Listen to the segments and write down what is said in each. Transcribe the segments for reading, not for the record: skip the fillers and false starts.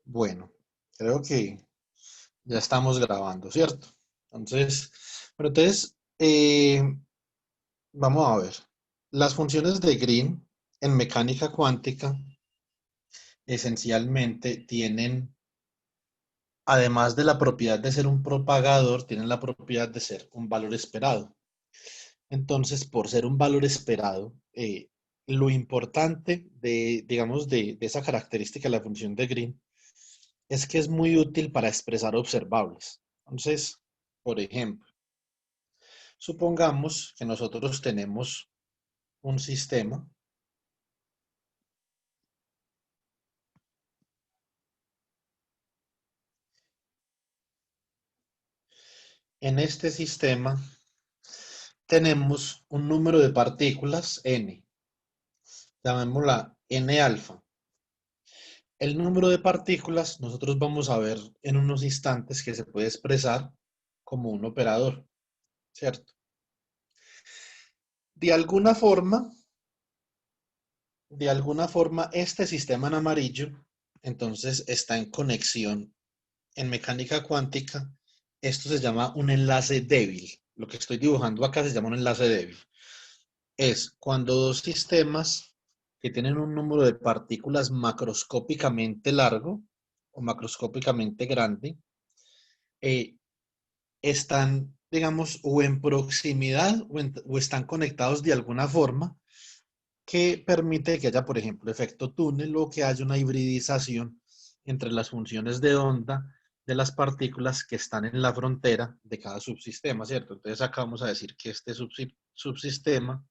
Bueno, creo que ya estamos grabando, ¿cierto? Entonces, vamos a ver. Las funciones de Green en mecánica cuántica esencialmente tienen, además de la propiedad de ser un propagador, tienen la propiedad de ser un valor esperado. Entonces, por ser un valor esperado, lo importante digamos, de esa característica de la función de Green es que es muy útil para expresar observables. Entonces, por ejemplo, supongamos que nosotros tenemos un sistema. En este sistema tenemos un número de partículas n, llamémosla n alfa. El número de partículas nosotros vamos a ver en unos instantes que se puede expresar como un operador, ¿cierto? De alguna forma, este sistema en amarillo, entonces está en conexión en mecánica cuántica. Esto se llama un enlace débil. Lo que estoy dibujando acá se llama un enlace débil. Es cuando dos sistemas que tienen un número de partículas macroscópicamente largo o macroscópicamente grande, eh, están, digamos, o en proximidad o están conectados de alguna forma que permite que haya, por ejemplo, efecto túnel o que haya una hibridización entre las funciones de onda de las partículas que están en la frontera de cada subsistema, ¿cierto? Entonces acá vamos a decir que este subsistema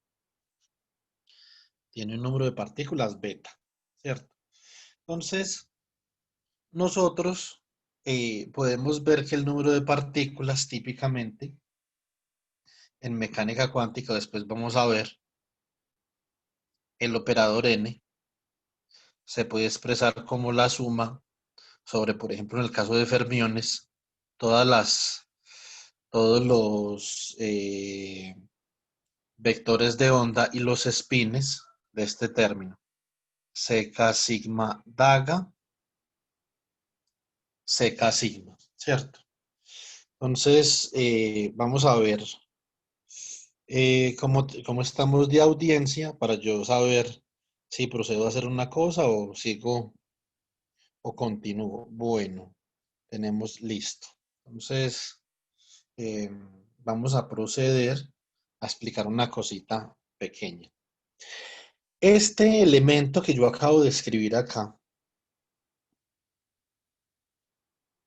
tiene un número de partículas beta, ¿cierto? Entonces, nosotros podemos ver que el número de partículas típicamente en mecánica cuántica, después vamos a ver el operador n, se puede expresar como la suma sobre, por ejemplo, en el caso de fermiones, todos los vectores de onda y los espines de este término. Seca sigma daga, seca sigma, ¿cierto? Entonces, vamos a ver cómo estamos de audiencia para yo saber si procedo a hacer una cosa o sigo o continúo. Bueno, tenemos listo. Entonces, eh, vamos a proceder a explicar una cosita pequeña. Este elemento que yo acabo de escribir acá,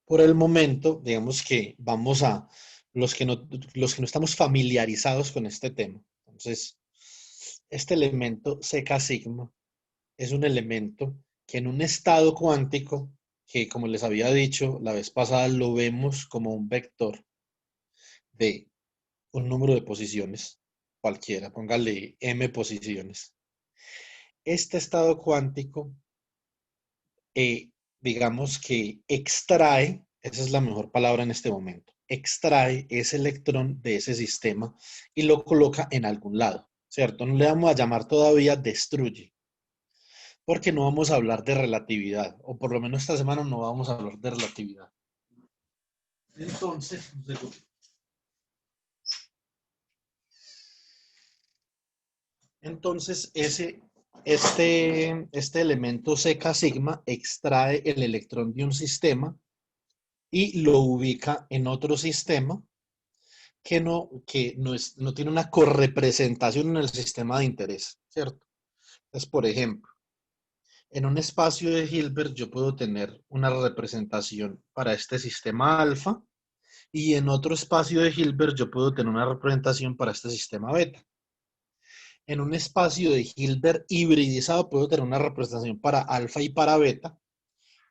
por el momento, digamos que vamos a los que no estamos familiarizados con este tema. Entonces, este elemento seca sigma es un elemento que en un estado cuántico, que como les había dicho la vez pasada, lo vemos como un vector de un número de posiciones, cualquiera, póngale m posiciones. Este estado cuántico, digamos que extrae, esa es la mejor palabra en este momento, extrae ese electrón de ese sistema y lo coloca en algún lado, ¿cierto? No le vamos a llamar todavía destruye, porque no vamos a hablar de relatividad, o por lo menos esta semana no vamos a hablar de relatividad. Entonces, este elemento seca sigma extrae el electrón de un sistema y lo ubica en otro sistema que no tiene una correpresentación en el sistema de interés, ¿cierto? Entonces, por ejemplo, en un espacio de Hilbert yo puedo tener una representación para este sistema alfa y en otro espacio de Hilbert yo puedo tener una representación para este sistema beta. En un espacio de Hilbert hibridizado puedo tener una representación para alfa y para beta.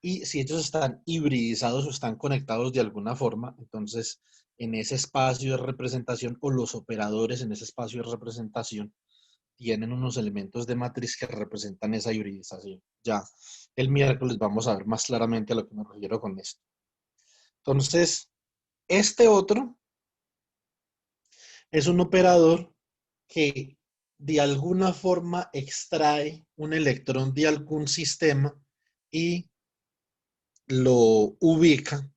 Y si ellos están hibridizados o están conectados de alguna forma, entonces en ese espacio de representación o los operadores en ese espacio de representación tienen unos elementos de matriz que representan esa hibridización. Ya el miércoles vamos a ver más claramente a lo que me refiero con esto. Entonces, este otro es un operador que de alguna forma extrae un electrón de algún sistema y lo ubica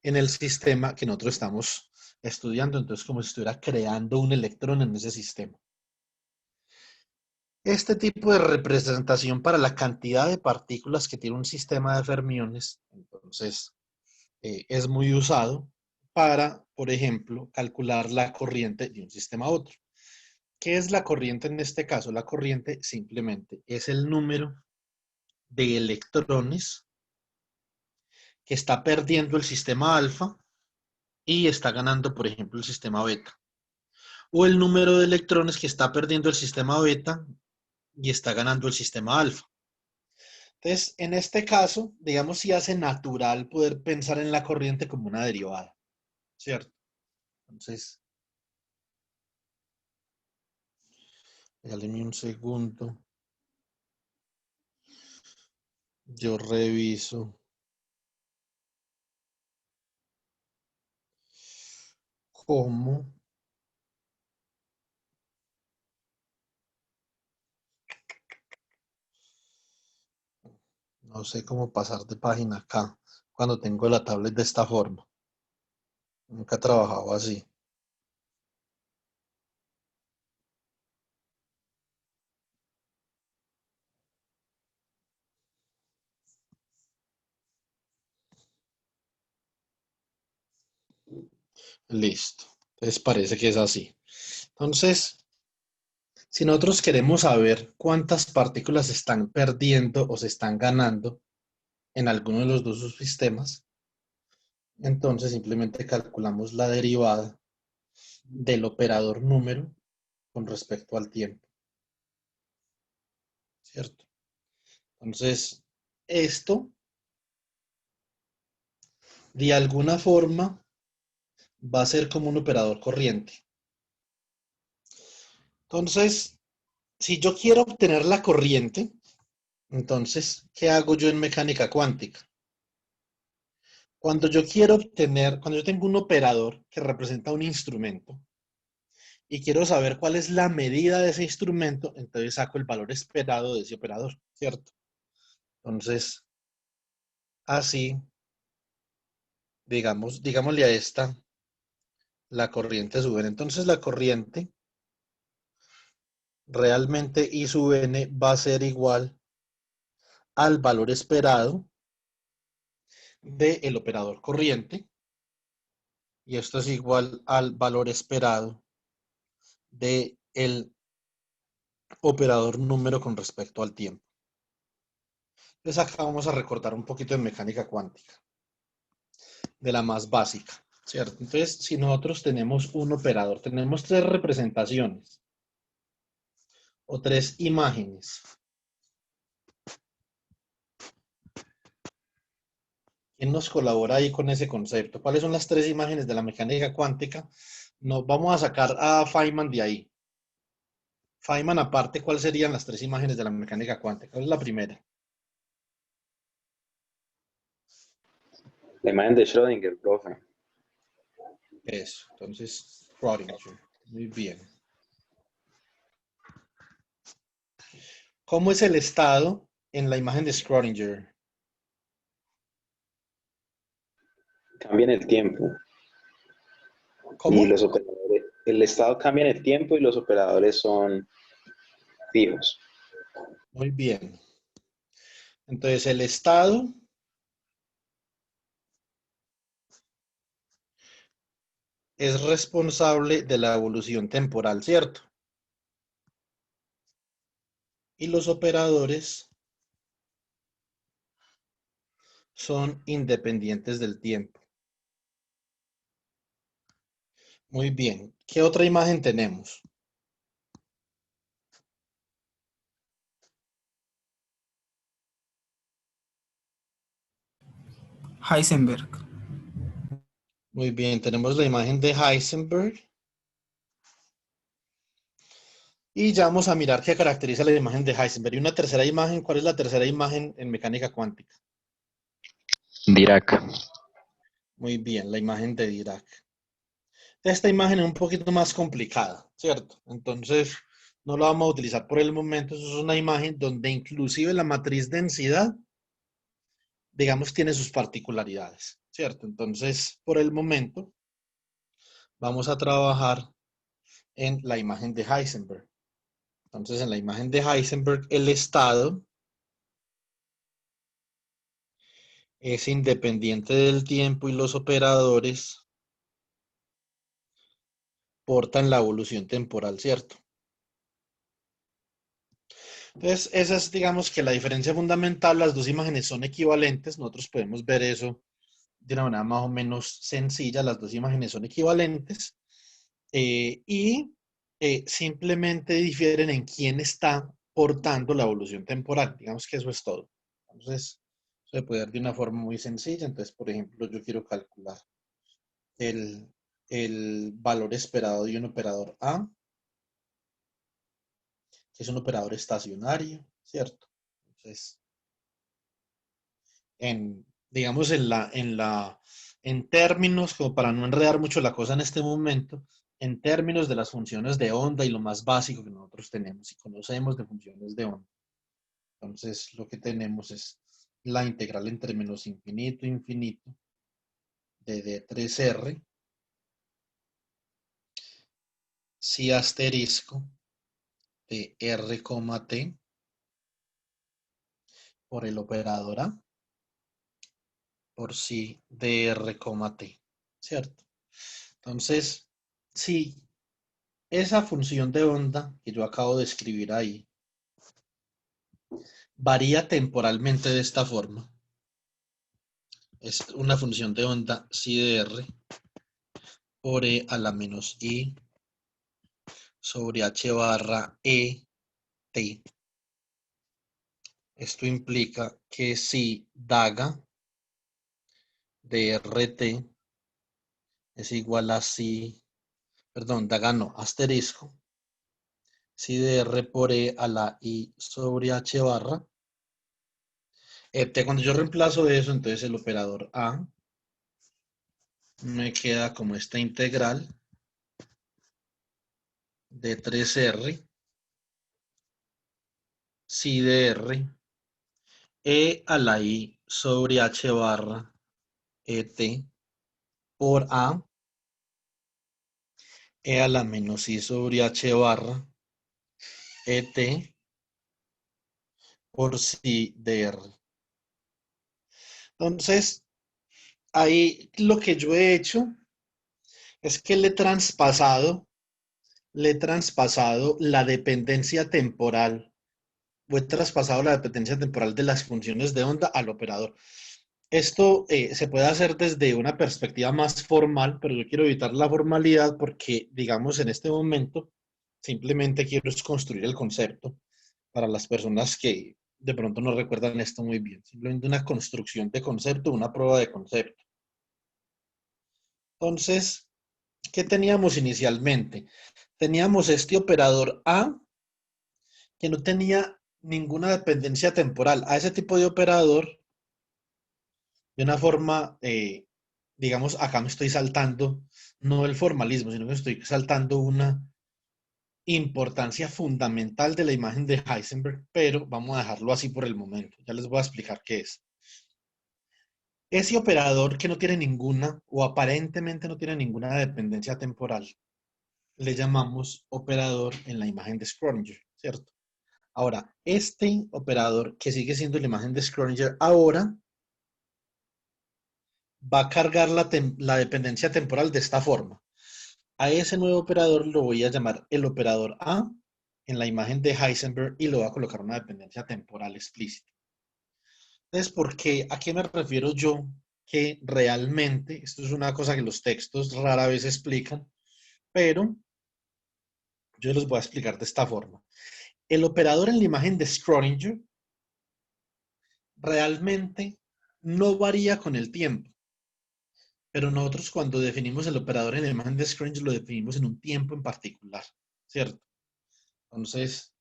en el sistema que nosotros estamos estudiando, entonces como si estuviera creando un electrón en ese sistema. Este tipo de representación para la cantidad de partículas que tiene un sistema de fermiones, entonces, es muy usado para, por ejemplo, calcular la corriente de un sistema a otro. ¿Qué es la corriente en este caso? La corriente simplemente es el número de electrones que está perdiendo el sistema alfa y está ganando, por ejemplo, el sistema beta. O el número de electrones que está perdiendo el sistema beta y está ganando el sistema alfa. Entonces, en este caso, digamos, si hace natural poder pensar en la corriente como una derivada, ¿cierto? Entonces, déjame un segundo. Yo reviso. ¿Cómo? No sé cómo pasar de página acá cuando tengo la tablet de esta forma. Nunca he trabajado así. Listo. Entonces parece que es así. Entonces, si nosotros queremos saber cuántas partículas se están perdiendo o se están ganando en alguno de los dos subsistemas, entonces simplemente calculamos la derivada del operador número con respecto al tiempo, ¿cierto? Entonces, esto de alguna forma va a ser como un operador corriente. Entonces, si yo quiero obtener la corriente, entonces, ¿qué hago yo en mecánica cuántica? Cuando yo tengo un operador que representa un instrumento y quiero saber cuál es la medida de ese instrumento, entonces saco el valor esperado de ese operador, ¿cierto? Entonces, así, digámosle a esta, la corriente sub n. Entonces, la corriente realmente I sub n va a ser igual al valor esperado del operador corriente, y esto es igual al valor esperado del operador número con respecto al tiempo. Entonces acá vamos a recordar un poquito de mecánica cuántica, de la más básica, ¿cierto? Entonces, si nosotros tenemos un operador, tenemos tres representaciones o tres imágenes. ¿Quién nos colabora ahí con ese concepto? ¿Cuáles son las tres imágenes de la mecánica cuántica? Nos vamos a sacar a Feynman de ahí. Feynman aparte, ¿cuáles serían las tres imágenes de la mecánica cuántica? ¿Cuál es la primera? La imagen de Schrödinger, profe. Eso, entonces, Schrödinger. Muy bien. ¿Cómo es el estado en la imagen de Schrödinger? Cambia en el tiempo. Y ¿Cómo? los operadores, el estado cambia en el tiempo y los operadores son fijos. Muy bien. Entonces, el estado es responsable de la evolución temporal, ¿cierto? Y los operadores son independientes del tiempo. Muy bien. ¿Qué otra imagen tenemos? Heisenberg. Muy bien, tenemos la imagen de Heisenberg. Y ya vamos a mirar qué caracteriza la imagen de Heisenberg. Y una tercera imagen, ¿cuál es la tercera imagen en mecánica cuántica? Dirac. Muy bien, la imagen de Dirac. Esta imagen es un poquito más complicada, ¿cierto? Entonces, no la vamos a utilizar por el momento. Eso es una imagen donde inclusive la matriz densidad digamos, tiene sus particularidades, ¿cierto? Entonces, por el momento, vamos a trabajar en la imagen de Heisenberg. Entonces, en la imagen de Heisenberg, el estado es independiente del tiempo y los operadores portan la evolución temporal, ¿cierto? Entonces, esa es, digamos, que la diferencia fundamental. Las dos imágenes son equivalentes. Nosotros podemos ver eso de una manera más o menos sencilla. Las dos imágenes son equivalentes y simplemente difieren en quién está portando la evolución temporal. Digamos que eso es todo. Entonces, se puede ver de una forma muy sencilla. Entonces, por ejemplo, yo quiero calcular el, el valor esperado de un operador A, que es un operador estacionario, ¿cierto? Entonces, digamos, en términos, como para no enredar mucho la cosa en este momento, en términos de las funciones de onda y lo más básico que nosotros tenemos y conocemos de funciones de onda. Entonces, lo que tenemos es la integral entre menos infinito e infinito de D3R, si asterisco de R, T por el operador A por si de R, T, ¿cierto? Entonces, si esa función de onda que yo acabo de escribir ahí varía temporalmente de esta forma. Es una función de onda psi de R por E a la menos I sobre H barra E T. Esto implica que si daga de RT es igual a si, perdón, daga no, asterisco, si de R por E a la I sobre H barra cuando yo reemplazo eso, entonces el operador A me queda como esta integral de 3R, si de R, E a la I sobre H barra ET por A, E a la menos I sobre H barra ET por si de R. Entonces, ahí lo que yo he hecho es que le he traspasado la dependencia temporal, o he traspasado la dependencia temporal de las funciones de onda al operador. Esto se puede hacer desde una perspectiva más formal, pero yo quiero evitar la formalidad porque, digamos, en este momento simplemente quiero construir el concepto para las personas que de pronto no recuerdan esto muy bien. Simplemente una construcción de concepto, una prueba de concepto. Entonces, ¿qué teníamos inicialmente? Teníamos este operador A que no tenía ninguna dependencia temporal. A ese tipo de operador, de una forma, digamos, acá me estoy saltando, no el formalismo, sino que estoy saltando una importancia fundamental de la imagen de Heisenberg, pero vamos a dejarlo así por el momento. Ya les voy a explicar qué es. Ese operador que no tiene ninguna o aparentemente no tiene ninguna dependencia temporal, le llamamos operador en la imagen de Schrödinger, ¿cierto? Ahora, este operador que sigue siendo la imagen de Schrödinger ahora va a cargar la dependencia temporal de esta forma. A ese nuevo operador lo voy a llamar el operador A en la imagen de Heisenberg y le voy a colocar una dependencia temporal explícita. Entonces, ¿a qué me refiero yo? Que realmente, esto es una cosa que los textos rara vez explican, pero yo les voy a explicar de esta forma. El operador en la imagen de Schrödinger realmente no varía con el tiempo, pero nosotros cuando definimos el operador en la imagen de Schrödinger lo definimos en un tiempo en particular, ¿cierto? Entonces,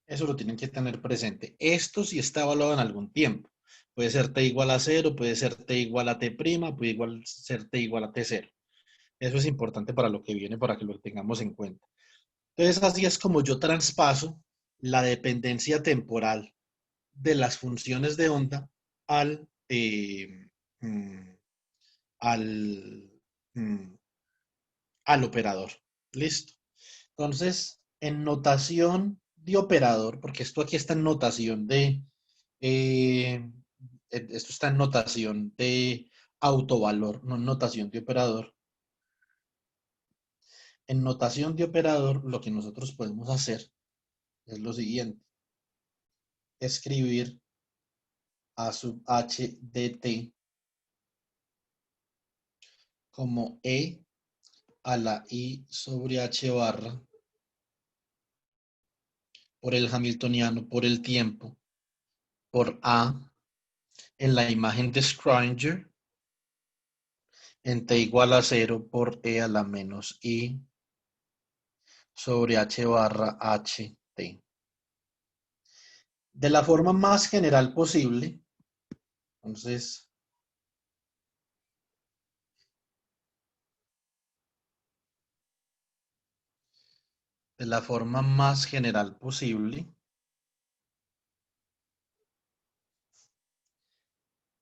eso lo tienen que tener presente. Esto sí está evaluado en algún tiempo. Puede ser t igual a 0, puede ser t igual a t', puede ser t igual a t0. Eso es importante para lo que viene, para que lo tengamos en cuenta. Entonces, así es como yo traspaso la dependencia temporal de las funciones de onda al, mm, al, mm, al operador. ¿Listo? Entonces, en notación de operador, porque esto aquí está en notación esto está en notación de autovalor, no en notación de operador. En notación de operador, lo que nosotros podemos hacer es lo siguiente: escribir a sub h de t como e a la i sobre h barra por el hamiltoniano por el tiempo por a en la imagen de Schrödinger en t igual a 0 por e a la menos i sobre h barra ht. De la forma más general posible, entonces, de la forma más general posible,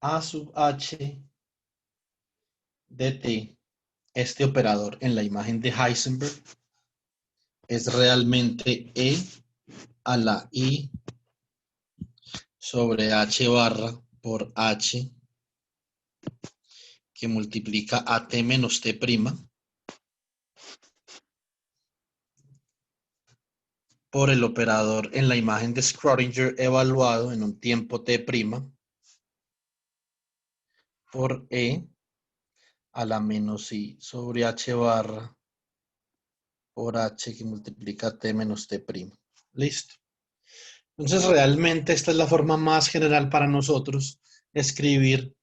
a sub h de t, este operador en la imagen de Heisenberg, es realmente e a la i sobre h barra por h que multiplica a t menos t' por el operador en la imagen de Schrödinger evaluado en un tiempo t' por e a la menos i sobre h barra por h que multiplica t menos t'. Listo. Entonces, realmente esta es la forma más general para nosotros escribir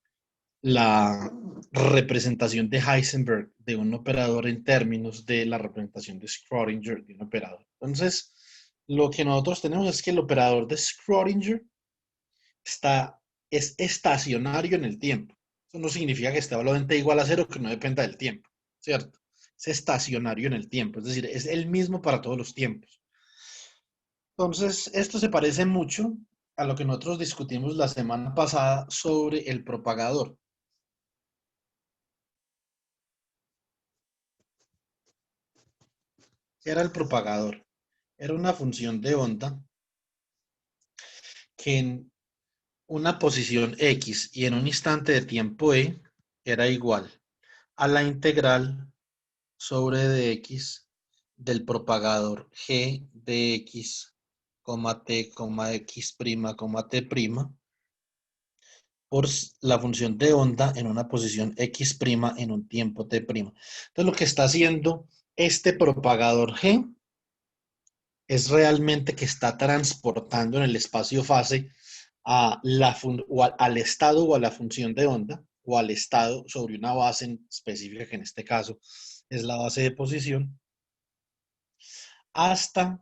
la representación de Heisenberg de un operador en términos de la representación de Schrödinger de un operador. Entonces, lo que nosotros tenemos es que el operador de Schrödinger es estacionario en el tiempo. Eso no significa que esté evaluado en t igual a 0, que no dependa del tiempo, ¿cierto? Es estacionario en el tiempo, es decir, es el mismo para todos los tiempos. Entonces, esto se parece mucho a lo que nosotros discutimos la semana pasada sobre el propagador. ¿Qué era el propagador? Era una función de onda que en una posición x y en un instante de tiempo e era igual a la integral sobre dx del propagador g de x, t, x', t' por la función de onda en una posición x' en un tiempo t'. Entonces lo que está haciendo este propagador g es realmente que está transportando en el espacio-fase al estado o a la función de onda o al estado sobre una base específica, que en este caso es la base de posición, hasta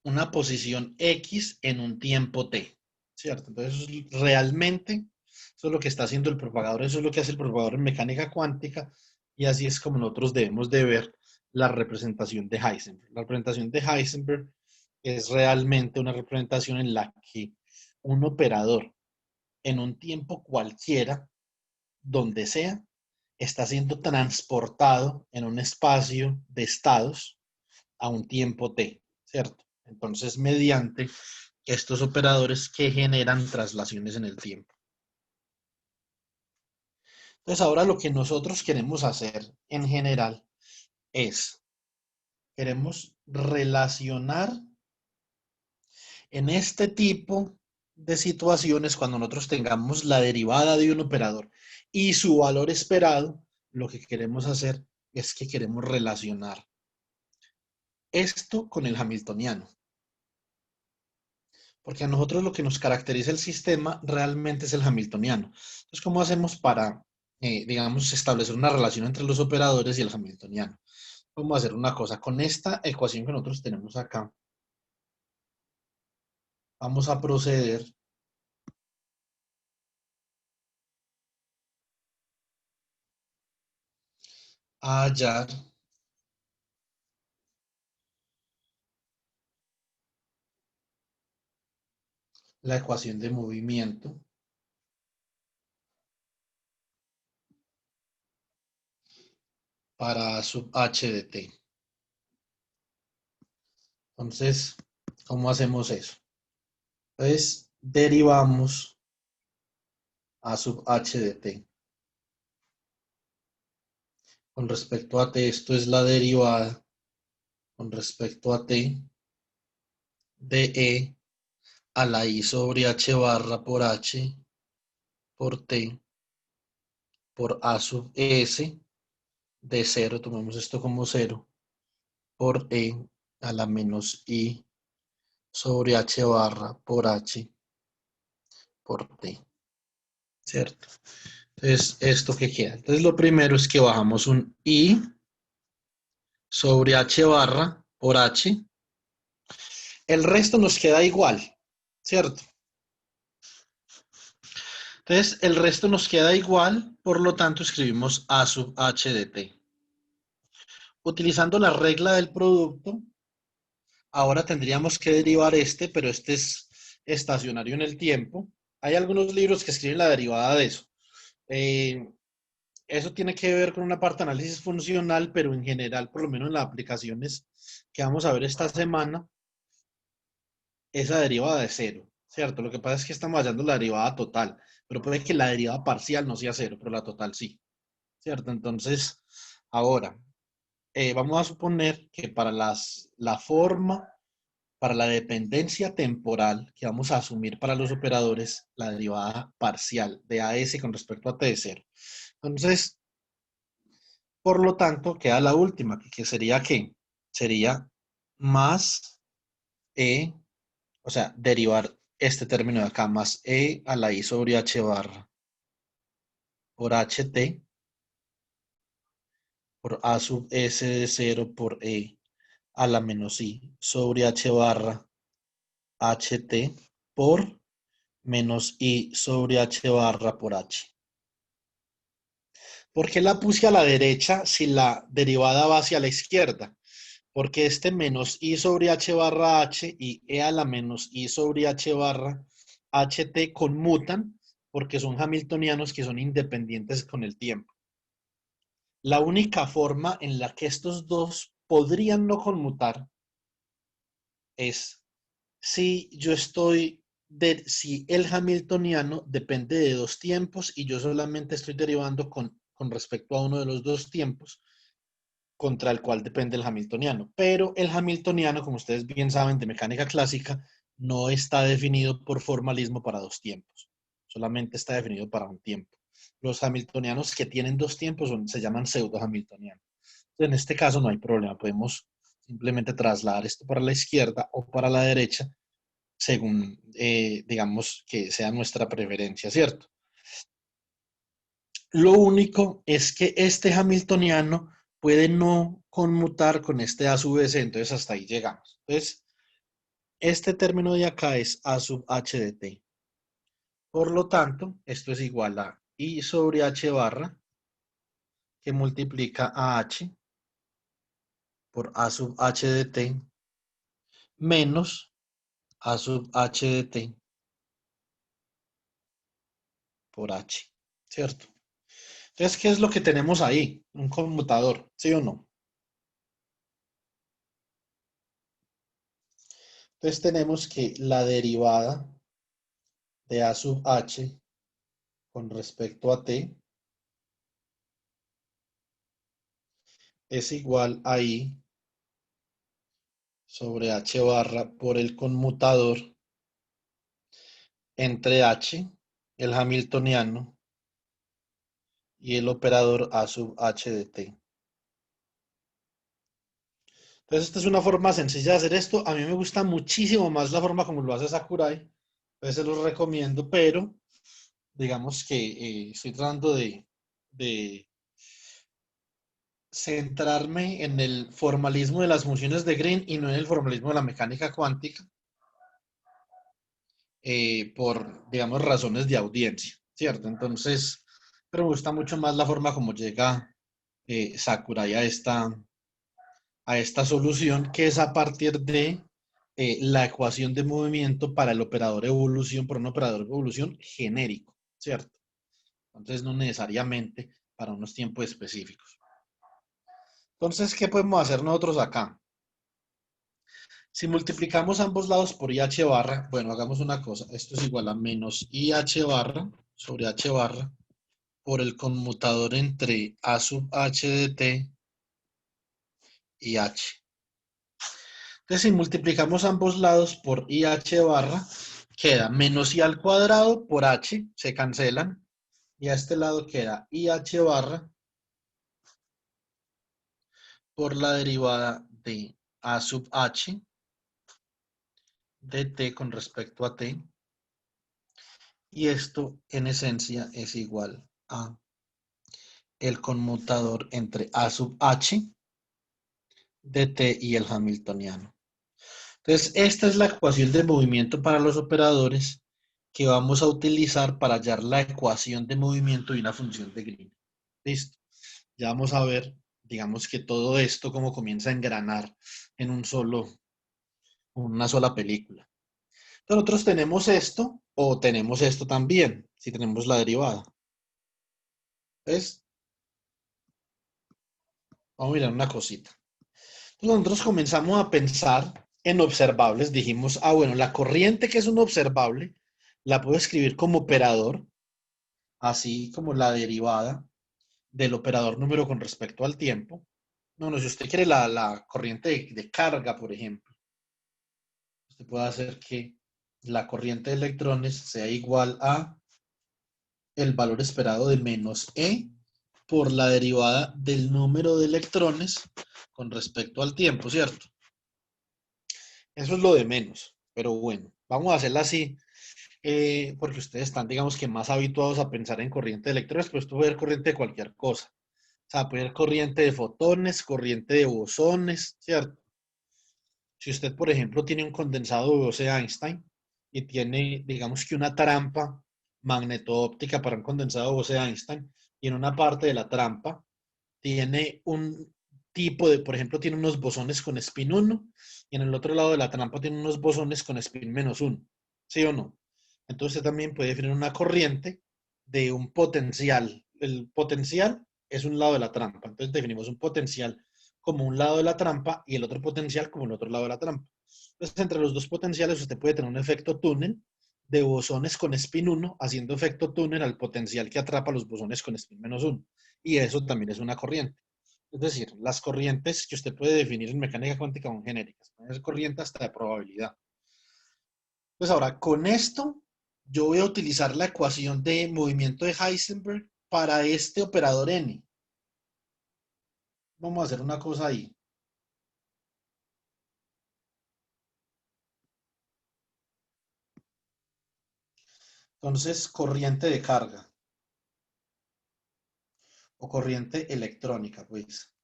una posición X en un tiempo T, ¿cierto? Entonces, realmente, eso es lo que está haciendo el propagador, eso es lo que hace el propagador en mecánica cuántica, y así es como nosotros debemos de ver la representación de Heisenberg. La representación de Heisenberg es realmente una representación en la que un operador en un tiempo cualquiera, donde sea, está siendo transportado en un espacio de estados a un tiempo t, ¿cierto? Entonces, mediante estos operadores que generan traslaciones en el tiempo. Entonces, ahora lo que nosotros queremos hacer en general es, queremos relacionar en este tipo de situaciones, cuando nosotros tengamos la derivada de un operador y su valor esperado, lo que queremos hacer es que queremos relacionar esto con el hamiltoniano. Porque a nosotros lo que nos caracteriza el sistema realmente es el hamiltoniano. Entonces, ¿cómo hacemos para, digamos, establecer una relación entre los operadores y el hamiltoniano? Vamos a hacer una cosa. Con esta ecuación que nosotros tenemos acá, vamos a proceder a hallar la ecuación de movimiento para A sub h de t. Entonces, ¿cómo hacemos eso? Entonces, derivamos A sub h de t. Con respecto a t, esto es la derivada con respecto a t de e a la i sobre h barra por h por t por a sub s de 0, tomemos esto como 0, por e a la menos i sobre h barra por h por t, ¿cierto? Entonces, ¿esto qué queda? Entonces, lo primero es que bajamos un i sobre h barra por h. El resto nos queda igual, ¿cierto? Entonces, el resto nos queda igual, por lo tanto, escribimos a sub h de t. Utilizando la regla del producto, ahora tendríamos que derivar este, pero este es estacionario en el tiempo. Hay algunos libros que escriben la derivada de eso. Eh, Eso tiene que ver con una parte de análisis funcional, pero en general, por lo menos en las aplicaciones que vamos a ver esta semana, esa derivada de 0, ¿cierto? Lo que pasa es que estamos hallando la derivada total, pero puede que la derivada parcial no sea 0, pero la total sí, ¿cierto? Entonces, ahora, vamos a suponer que para la forma, para la dependencia temporal que vamos a asumir para los operadores, la derivada parcial de AS con respecto a T de 0. Entonces, por lo tanto, queda la última, que sería ¿qué? Sería más E, o sea, derivar este término de acá, más E a la I sobre H barra por HT, por A sub S de 0 por E a la menos I sobre H barra HT por menos I sobre H barra por H. ¿Por qué la puse a la derecha si la derivada va hacia la izquierda? Porque este menos I sobre H barra H y E a la menos I sobre H barra HT conmutan porque son hamiltonianos que son independientes con el tiempo. La única forma en la que estos dos podrían no conmutar es si el hamiltoniano depende de dos tiempos y yo solamente estoy derivando con respecto a uno de los dos tiempos contra el cual depende el hamiltoniano. Pero el hamiltoniano, como ustedes bien saben de mecánica clásica, no está definido por formalismo para dos tiempos. Solamente está definido para un tiempo. Los hamiltonianos que tienen dos tiempos se llaman pseudo-hamiltonianos. En este caso no hay problema. Podemos simplemente trasladar esto para la izquierda o para la derecha según, digamos, que sea nuestra preferencia, ¿cierto? Lo único es que este hamiltoniano puede no conmutar con este A sub S, entonces hasta ahí llegamos. Entonces, este término de acá es A sub H de t. Por lo tanto, esto es igual a I sobre H barra, que multiplica a H por A sub H de t, menos A sub H de t por H, ¿cierto? Entonces, ¿qué es lo que tenemos ahí? Un conmutador, ¿sí o no? Entonces tenemos que la derivada de A sub H con respecto a t es igual a I sobre H barra por el conmutador entre H, el hamiltoniano, y el operador A sub H de t. Entonces esta es una forma sencilla de hacer esto. A mí me gusta muchísimo más la forma como lo hace Sakurai. Entonces se los recomiendo, pero digamos que estoy tratando de centrarme en el formalismo de las funciones de Green y no en el formalismo de la mecánica cuántica por, digamos, razones de audiencia, ¿cierto? Entonces, pero me gusta mucho más la forma como llega Sakurai a esta solución, que es a partir de la ecuación de movimiento para el operador evolución, por un operador de evolución genérico, ¿cierto? Entonces, no necesariamente para unos tiempos específicos. Entonces, ¿qué podemos hacer nosotros acá? Si multiplicamos ambos lados por IH barra, bueno, hagamos una cosa. Esto es igual a menos IH barra sobre H barra por el conmutador entre A sub H de T y H. Entonces, si multiplicamos ambos lados por IH barra, queda menos I al cuadrado por H, se cancelan. Y a este lado queda IH barra por la derivada de A sub H de T con respecto a T. Y esto en esencia es igual a el conmutador entre A sub H de T y el hamiltoniano. Entonces, esta es la ecuación de movimiento para los operadores que vamos a utilizar para hallar la ecuación de movimiento de una función de Green. Listo. Ya vamos a ver, digamos que todo esto como comienza a engranar en una sola película. Entonces, nosotros tenemos esto o tenemos esto también, si tenemos la derivada. ¿Ves? Vamos a mirar una cosita. Entonces, nosotros comenzamos a pensar en observables. Dijimos, bueno, la corriente que es un observable, la puedo escribir como operador, así como la derivada del operador número con respecto al tiempo. No, si usted quiere la corriente de carga, por ejemplo, usted puede hacer que la corriente de electrones sea igual a el valor esperado de menos E por la derivada del número de electrones con respecto al tiempo, ¿cierto? Eso es lo de menos, pero bueno, vamos a hacerla así, porque ustedes están, digamos que más habituados a pensar en corriente de electrones, pero esto puede ser corriente de cualquier cosa. O sea, puede ser corriente de fotones, corriente de bosones, ¿cierto? Si usted, por ejemplo, tiene un condensado de Bose-Einstein y tiene, digamos que una trampa magneto-óptica para un condensado de Bose-Einstein, y en una parte de la trampa tiene un tipo de, por ejemplo, tiene unos bosones con spin 1 y en el otro lado de la trampa tiene unos bosones con spin menos 1. ¿Sí o no? Entonces usted también puede definir una corriente de un potencial. El potencial es un lado de la trampa. Entonces definimos un potencial como un lado de la trampa y el otro potencial como el otro lado de la trampa. Entonces, entre los dos potenciales usted puede tener un efecto túnel de bosones con spin 1 haciendo efecto túnel al potencial que atrapa los bosones con spin menos 1. Y eso también es una corriente. Es decir, las corrientes que usted puede definir en mecánica cuántica son genéricas. Pueden ser corrientes hasta de probabilidad. Pues ahora, con esto, yo voy a utilizar la ecuación de movimiento de Heisenberg para este operador n. Vamos a hacer una cosa ahí. Entonces, corriente de carga o corriente electrónica, pues.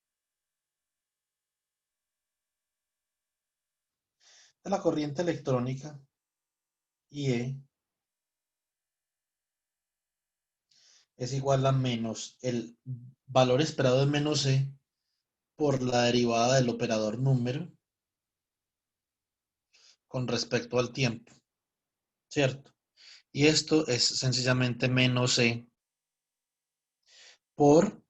La corriente electrónica, IE, es igual a menos el valor esperado de menos E por la derivada del operador número con respecto al tiempo, ¿cierto? Y esto es sencillamente menos E por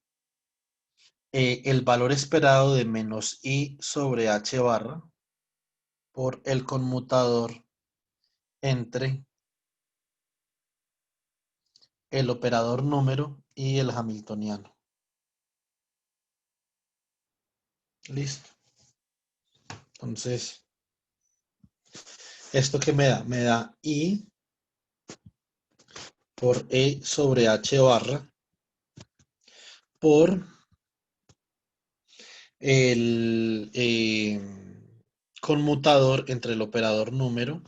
el valor esperado de menos I sobre H barra por el conmutador entre el operador número y el hamiltoniano. Listo. Entonces, ¿esto qué me da? Me da I por E sobre H barra por el conmutador entre el operador número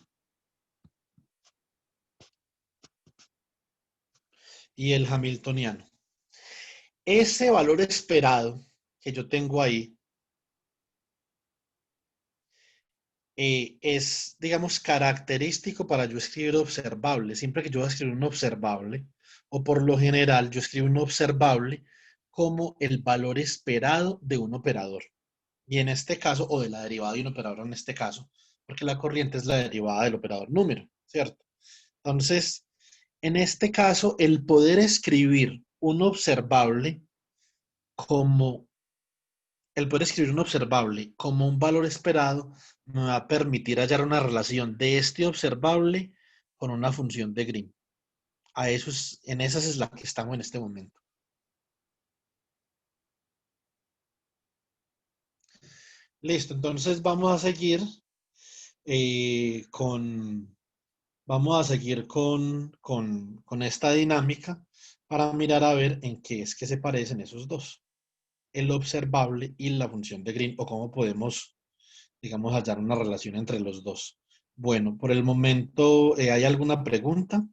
y el hamiltoniano. Ese valor esperado que yo tengo ahí es, digamos, característico para yo escribir observable. Siempre que yo voy a escribir un observable, o por lo general yo escribo un observable como el valor esperado de un operador. Y en este caso, o de la derivada de un operador en este caso, porque la corriente es la derivada del operador número, ¿cierto? Entonces, en este caso, el poder escribir un observable como el poder escribir un observable como un valor esperado me va a permitir hallar una relación de este observable con una función de Green. En esas es la que estamos en este momento. Listo, entonces eh, con, vamos a seguir con esta dinámica para mirar a ver en qué es que se parecen esos dos, el observable y la función de Green, o cómo podemos, digamos, hallar una relación entre los dos. Bueno, por el momento, ¿hay alguna pregunta?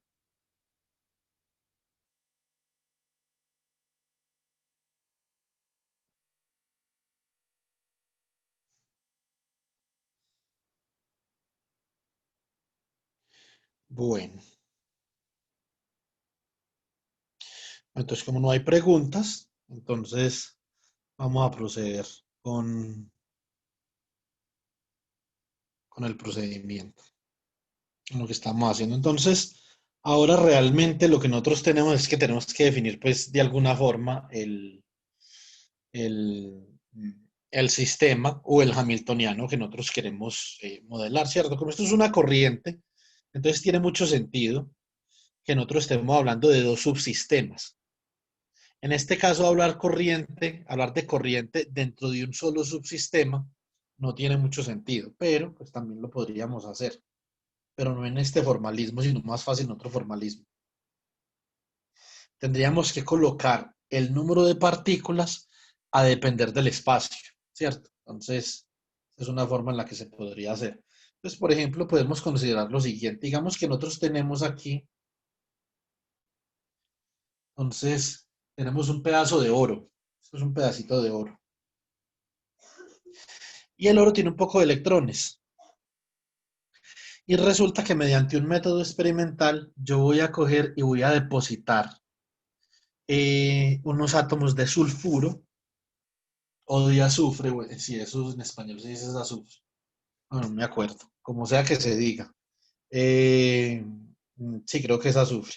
Bueno, entonces como no hay preguntas, entonces vamos a proceder con el procedimiento, con lo que estamos haciendo. Entonces, ahora realmente lo que nosotros tenemos es que tenemos que definir, pues, de alguna forma el, el sistema o el hamiltoniano que nosotros queremos modelar, ¿cierto? Como esto es una corriente, entonces tiene mucho sentido que nosotros estemos hablando de dos subsistemas. En este caso, hablar de corriente dentro de un solo subsistema no tiene mucho sentido, pero pues también lo podríamos hacer, pero no en este formalismo, sino más fácil en otro formalismo. Tendríamos que colocar el número de partículas a depender del espacio, ¿cierto? Entonces, es una forma en la que se podría hacer. Entonces, por ejemplo, podemos considerar lo siguiente. Digamos que nosotros tenemos aquí, entonces, tenemos un pedazo de oro. Esto es un pedacito de oro. Y el oro tiene un poco de electrones. Y resulta que mediante un método experimental yo voy a coger y voy a depositar unos átomos de sulfuro o de azufre, si eso en español se dice azufre, bueno, no me acuerdo, como sea que se diga. Eh, sí, creo que es azufre.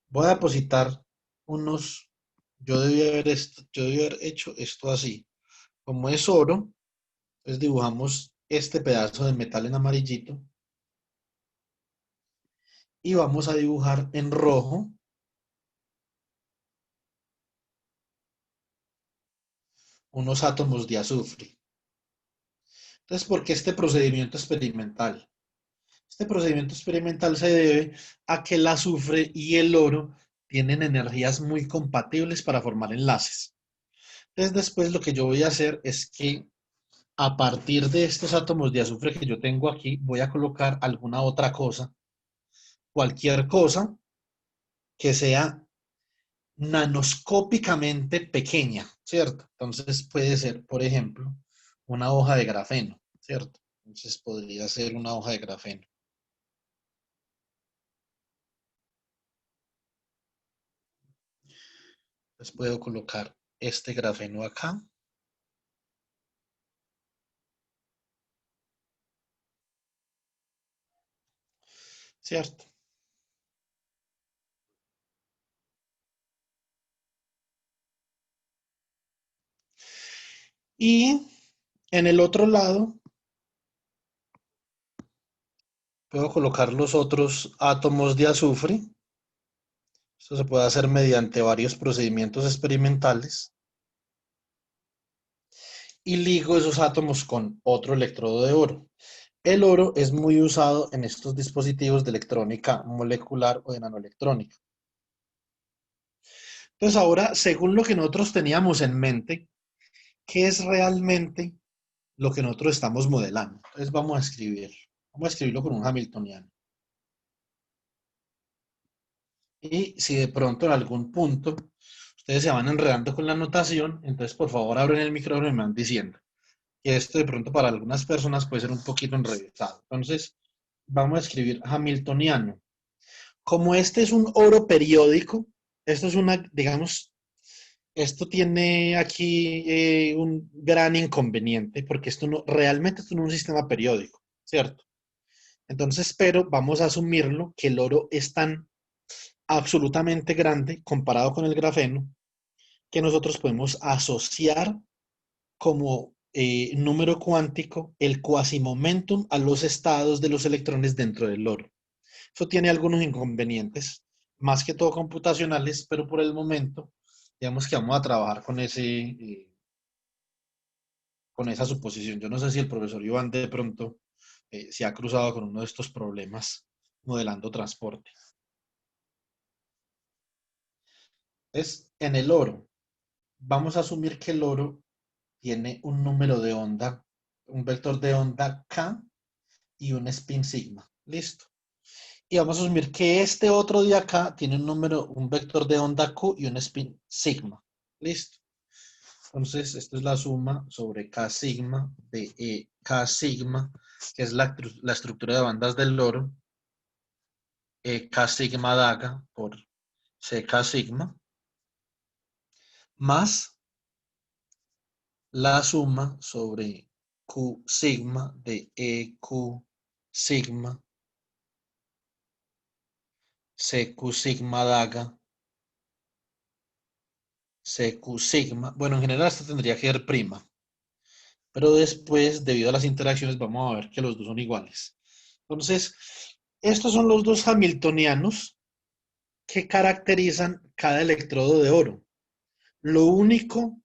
Voy a depositar unos, yo debí haber hecho esto así. Como es oro, entonces dibujamos este pedazo de metal en amarillito y vamos a dibujar en rojo unos átomos de azufre. Entonces, ¿por qué este procedimiento experimental? Este procedimiento experimental se debe a que el azufre y el oro tienen energías muy compatibles para formar enlaces. Entonces, después lo que yo voy a hacer es que a partir de estos átomos de azufre que yo tengo aquí, voy a colocar alguna otra cosa, cualquier cosa que sea nanoscópicamente pequeña, ¿cierto? Entonces puede ser, por ejemplo, una hoja de grafeno, ¿cierto? Entonces podría ser una hoja de grafeno. Entonces puedo colocar este grafeno acá, ¿cierto? Y en el otro lado puedo colocar los otros átomos de azufre. Esto se puede hacer mediante varios procedimientos experimentales. Y ligo esos átomos con otro electrodo de oro. El oro es muy usado en estos dispositivos de electrónica molecular o de nanoelectrónica. Entonces ahora, según lo que nosotros teníamos en mente, ¿qué es realmente lo que nosotros estamos modelando? Entonces vamos a escribirlo con un hamiltoniano. Y si de pronto en algún punto ustedes se van enredando con la notación, entonces por favor abren el micrófono y me van diciendo que esto de pronto para algunas personas puede ser un poquito enrevesado. Entonces vamos a escribir hamiltoniano. Como este es un oro periódico, esto es una, digamos, esto tiene aquí un gran inconveniente porque realmente esto no es un sistema periódico, ¿cierto? Entonces, pero vamos a asumirlo que el oro es tan absolutamente grande comparado con el grafeno que nosotros podemos asociar como número cuántico el quasimomentum a los estados de los electrones dentro del oro. Eso tiene algunos inconvenientes, más que todo computacionales, pero por el momento, digamos que vamos a trabajar con esa suposición. Yo no sé si el profesor Iván de pronto se ha cruzado con uno de estos problemas modelando transporte. Es en el oro. Vamos a asumir que el oro tiene un número de onda, un vector de onda K y un spin sigma. Listo. Y vamos a asumir que este otro de acá tiene un vector de onda Q y un spin sigma. Listo. Entonces, esto es la suma sobre K sigma de K sigma, que es la estructura de bandas del oro, K sigma daga por CK sigma, más la suma sobre Q sigma de EQ sigma, CQ sigma daga, CQ sigma. Bueno, en general esto tendría que ser prima, pero después, debido a las interacciones, vamos a ver que los dos son iguales. Entonces, estos son los dos hamiltonianos que caracterizan cada electrodo de oro. Lo único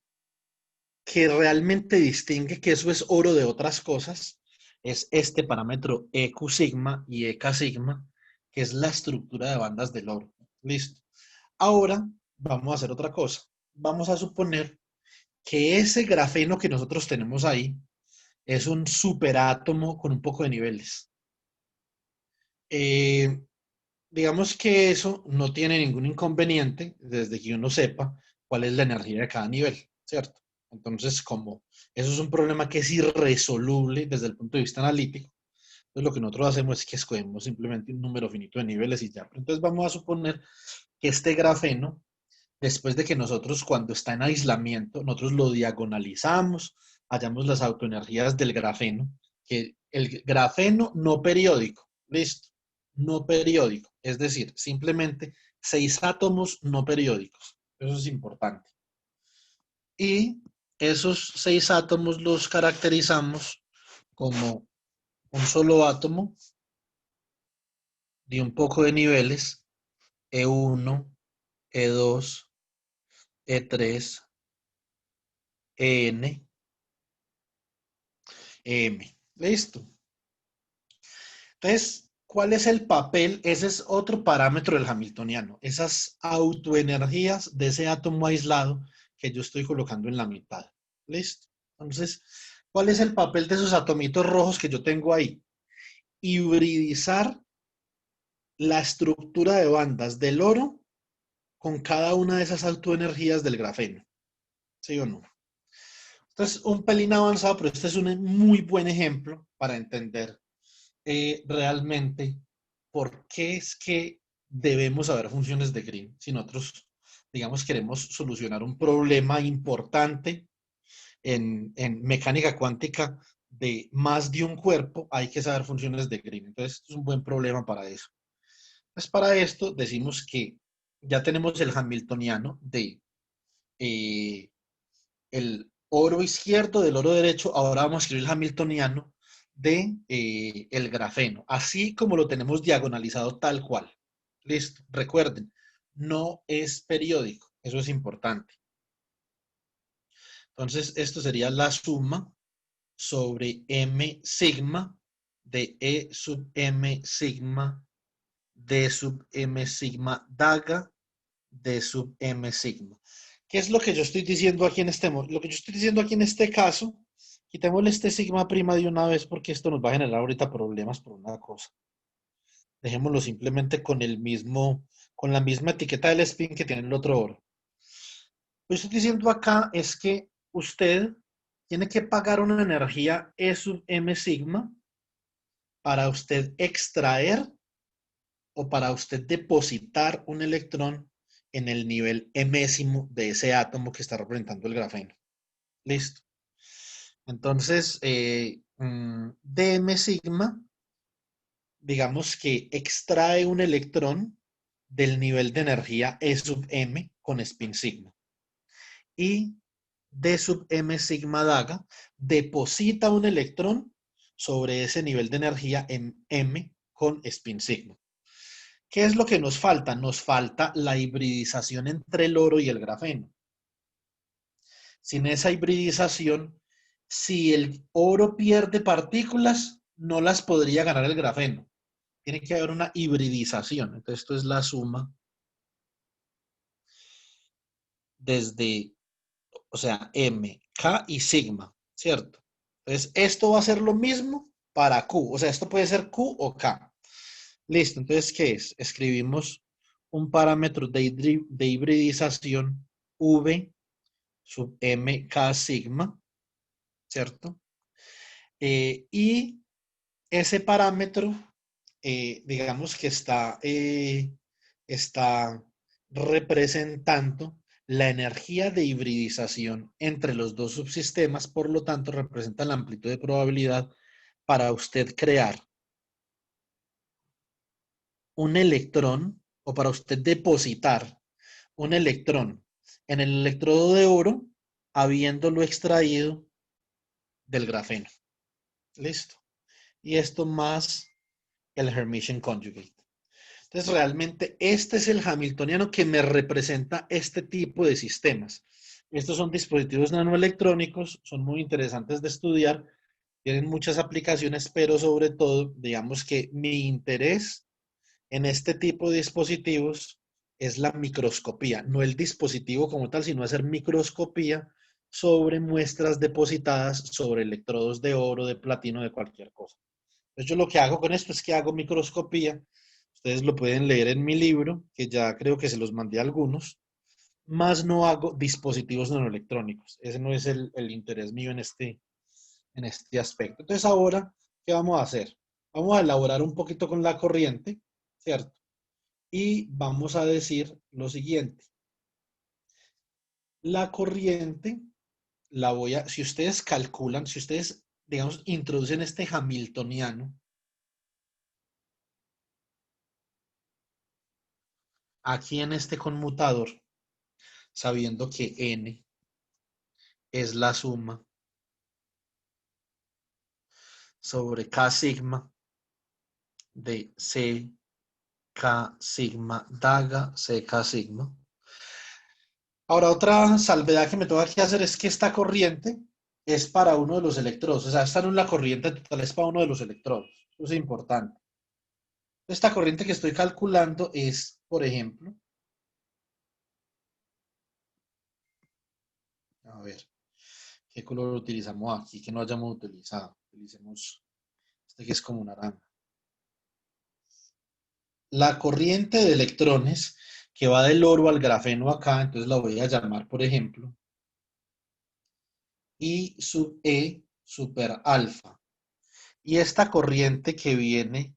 que realmente distingue que eso es oro de otras cosas es este parámetro EQ sigma y EK sigma, que es la estructura de bandas del oro. Listo. Ahora vamos a hacer otra cosa. Vamos a suponer que ese grafeno que nosotros tenemos ahí es un superátomo con un poco de niveles. Eh, digamos que eso no tiene ningún inconveniente desde que uno sepa cuál es la energía de cada nivel, ¿cierto? Entonces, como eso es un problema que es irresoluble desde el punto de vista analítico, entonces lo que nosotros hacemos es que escogemos simplemente un número finito de niveles y ya. Entonces vamos a suponer que este grafeno, después de que nosotros cuando está en aislamiento, nosotros lo diagonalizamos, hallamos las autoenergías del grafeno, que el grafeno no periódico, listo, no periódico, es decir, simplemente 6 átomos no periódicos, eso es importante. Y esos 6 átomos los caracterizamos como un solo átomo de un poco de niveles, E1, E2, E3, EN, M. Listo. Entonces, ¿cuál es el papel? Ese es otro parámetro del hamiltoniano. Esas autoenergías de ese átomo aislado que yo estoy colocando en la mitad. Listo. Entonces, ¿cuál es el papel de esos atomitos rojos que yo tengo ahí? Hibridizar la estructura de bandas del oro con cada una de esas autoenergías del grafeno. ¿Sí o no? Esto es un pelín avanzado, pero este es un muy buen ejemplo para entender realmente por qué es que debemos saber funciones de Green si nosotros, digamos, queremos solucionar un problema importante en mecánica cuántica de más de un cuerpo, hay que saber funciones de Green. Entonces, esto es un buen problema para eso. Pues para esto decimos que ya tenemos el hamiltoniano de eh, el oro izquierdo del oro derecho, ahora vamos a escribir el hamiltoniano de el grafeno, así como lo tenemos diagonalizado tal cual. Listo, recuerden, no es periódico, eso es importante. Entonces, esto sería la suma sobre m sigma de E sub m sigma D sub m sigma daga D sub m sigma. ¿Qué es lo que yo estoy diciendo aquí en lo que yo estoy diciendo aquí en este caso? Quitémosle este sigma prima de una vez porque esto nos va a generar ahorita problemas por una cosa. Dejémoslo simplemente con la misma etiqueta del spin que tiene el otro oro. Lo que estoy diciendo acá es que usted tiene que pagar una energía E sub m sigma para usted extraer o para usted depositar un electrón en el nivel emésimo de ese átomo que está representando el grafeno. Listo. Entonces, dm sigma digamos que extrae un electrón del nivel de energía E sub m con spin sigma. Y D sub m sigma daga deposita un electrón sobre ese nivel de energía en m con spin sigma. ¿Qué es lo que nos falta? Nos falta la hibridización entre el oro y el grafeno. Sin esa hibridización, si el oro pierde partículas, no las podría ganar el grafeno. Tiene que haber una hibridización. Entonces, esto es la suma desde, o sea, M, K y sigma, ¿cierto? Entonces, esto va a ser lo mismo para Q. O sea, esto puede ser Q o K. Listo. Entonces, ¿qué es? Escribimos un parámetro de hibridización V sub M, K sigma, ¿cierto? Y ese parámetro, digamos que está representando la energía de hibridización entre los dos subsistemas, por lo tanto representa la amplitud de probabilidad para usted crear un electrón o para usted depositar un electrón en el electrodo de oro habiéndolo extraído del grafeno. Listo. Y esto más el Hermitian conjugate. Entonces, realmente este es el hamiltoniano que me representa este tipo de sistemas. Estos son dispositivos nanoelectrónicos, son muy interesantes de estudiar, tienen muchas aplicaciones, pero sobre todo, digamos que mi interés en este tipo de dispositivos es la microscopía, no el dispositivo como tal, sino hacer microscopía sobre muestras depositadas sobre electrodos de oro, de platino, de cualquier cosa. Entonces yo lo que hago con esto es que hago microscopía. Ustedes lo pueden leer en mi libro, que ya creo que se los mandé a algunos, más no hago dispositivos nanoelectrónicos. Ese no es el interés mío en este aspecto. Entonces ahora, ¿qué vamos a hacer? Vamos a elaborar un poquito con la corriente, ¿cierto? Y vamos a decir lo siguiente. La corriente si ustedes calculan, si ustedes, digamos, introducen este hamiltoniano aquí en este conmutador, sabiendo que n es la suma sobre k sigma de c k sigma daga c k sigma. Ahora, otra salvedad que me tengo que hacer es que esta corriente es para uno de los electrodos. O sea, esta no es la corriente total, es para uno de los electrodos. Eso es importante. Esta corriente que estoy calculando es, por ejemplo, a ver, ¿qué color utilizamos aquí? Que no hayamos utilizado. Utilicemos este que es como naranja. La corriente de electrones que va del oro al grafeno acá, entonces la voy a llamar, por ejemplo, I sub E super alfa. Y esta corriente que viene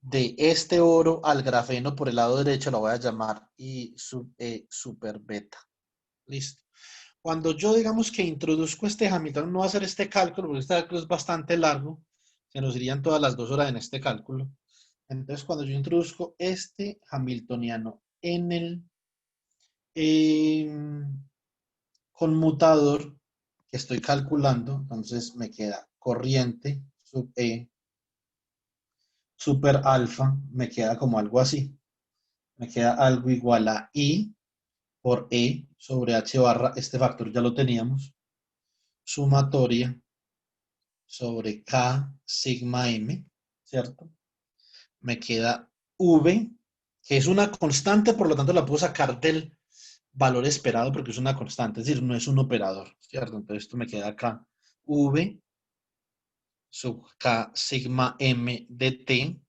de este oro al grafeno por el lado derecho la voy a llamar I sub E super beta. Listo. Cuando yo digamos que introduzco este Hamilton, no voy a hacer este cálculo porque este cálculo es bastante largo, se nos irían todas las 2 horas en este cálculo. Entonces, cuando yo introduzco este Hamiltoniano en el conmutador que estoy calculando, entonces me queda corriente sub E super alfa, me queda como algo así. Me queda algo igual a I por E sobre H barra, este factor ya lo teníamos, sumatoria sobre K sigma M, ¿cierto? Me queda V, que es una constante, por lo tanto la puedo sacar del valor esperado porque es una constante, es decir, no es un operador, ¿cierto? Entonces esto me queda acá, V sub K sigma M de T,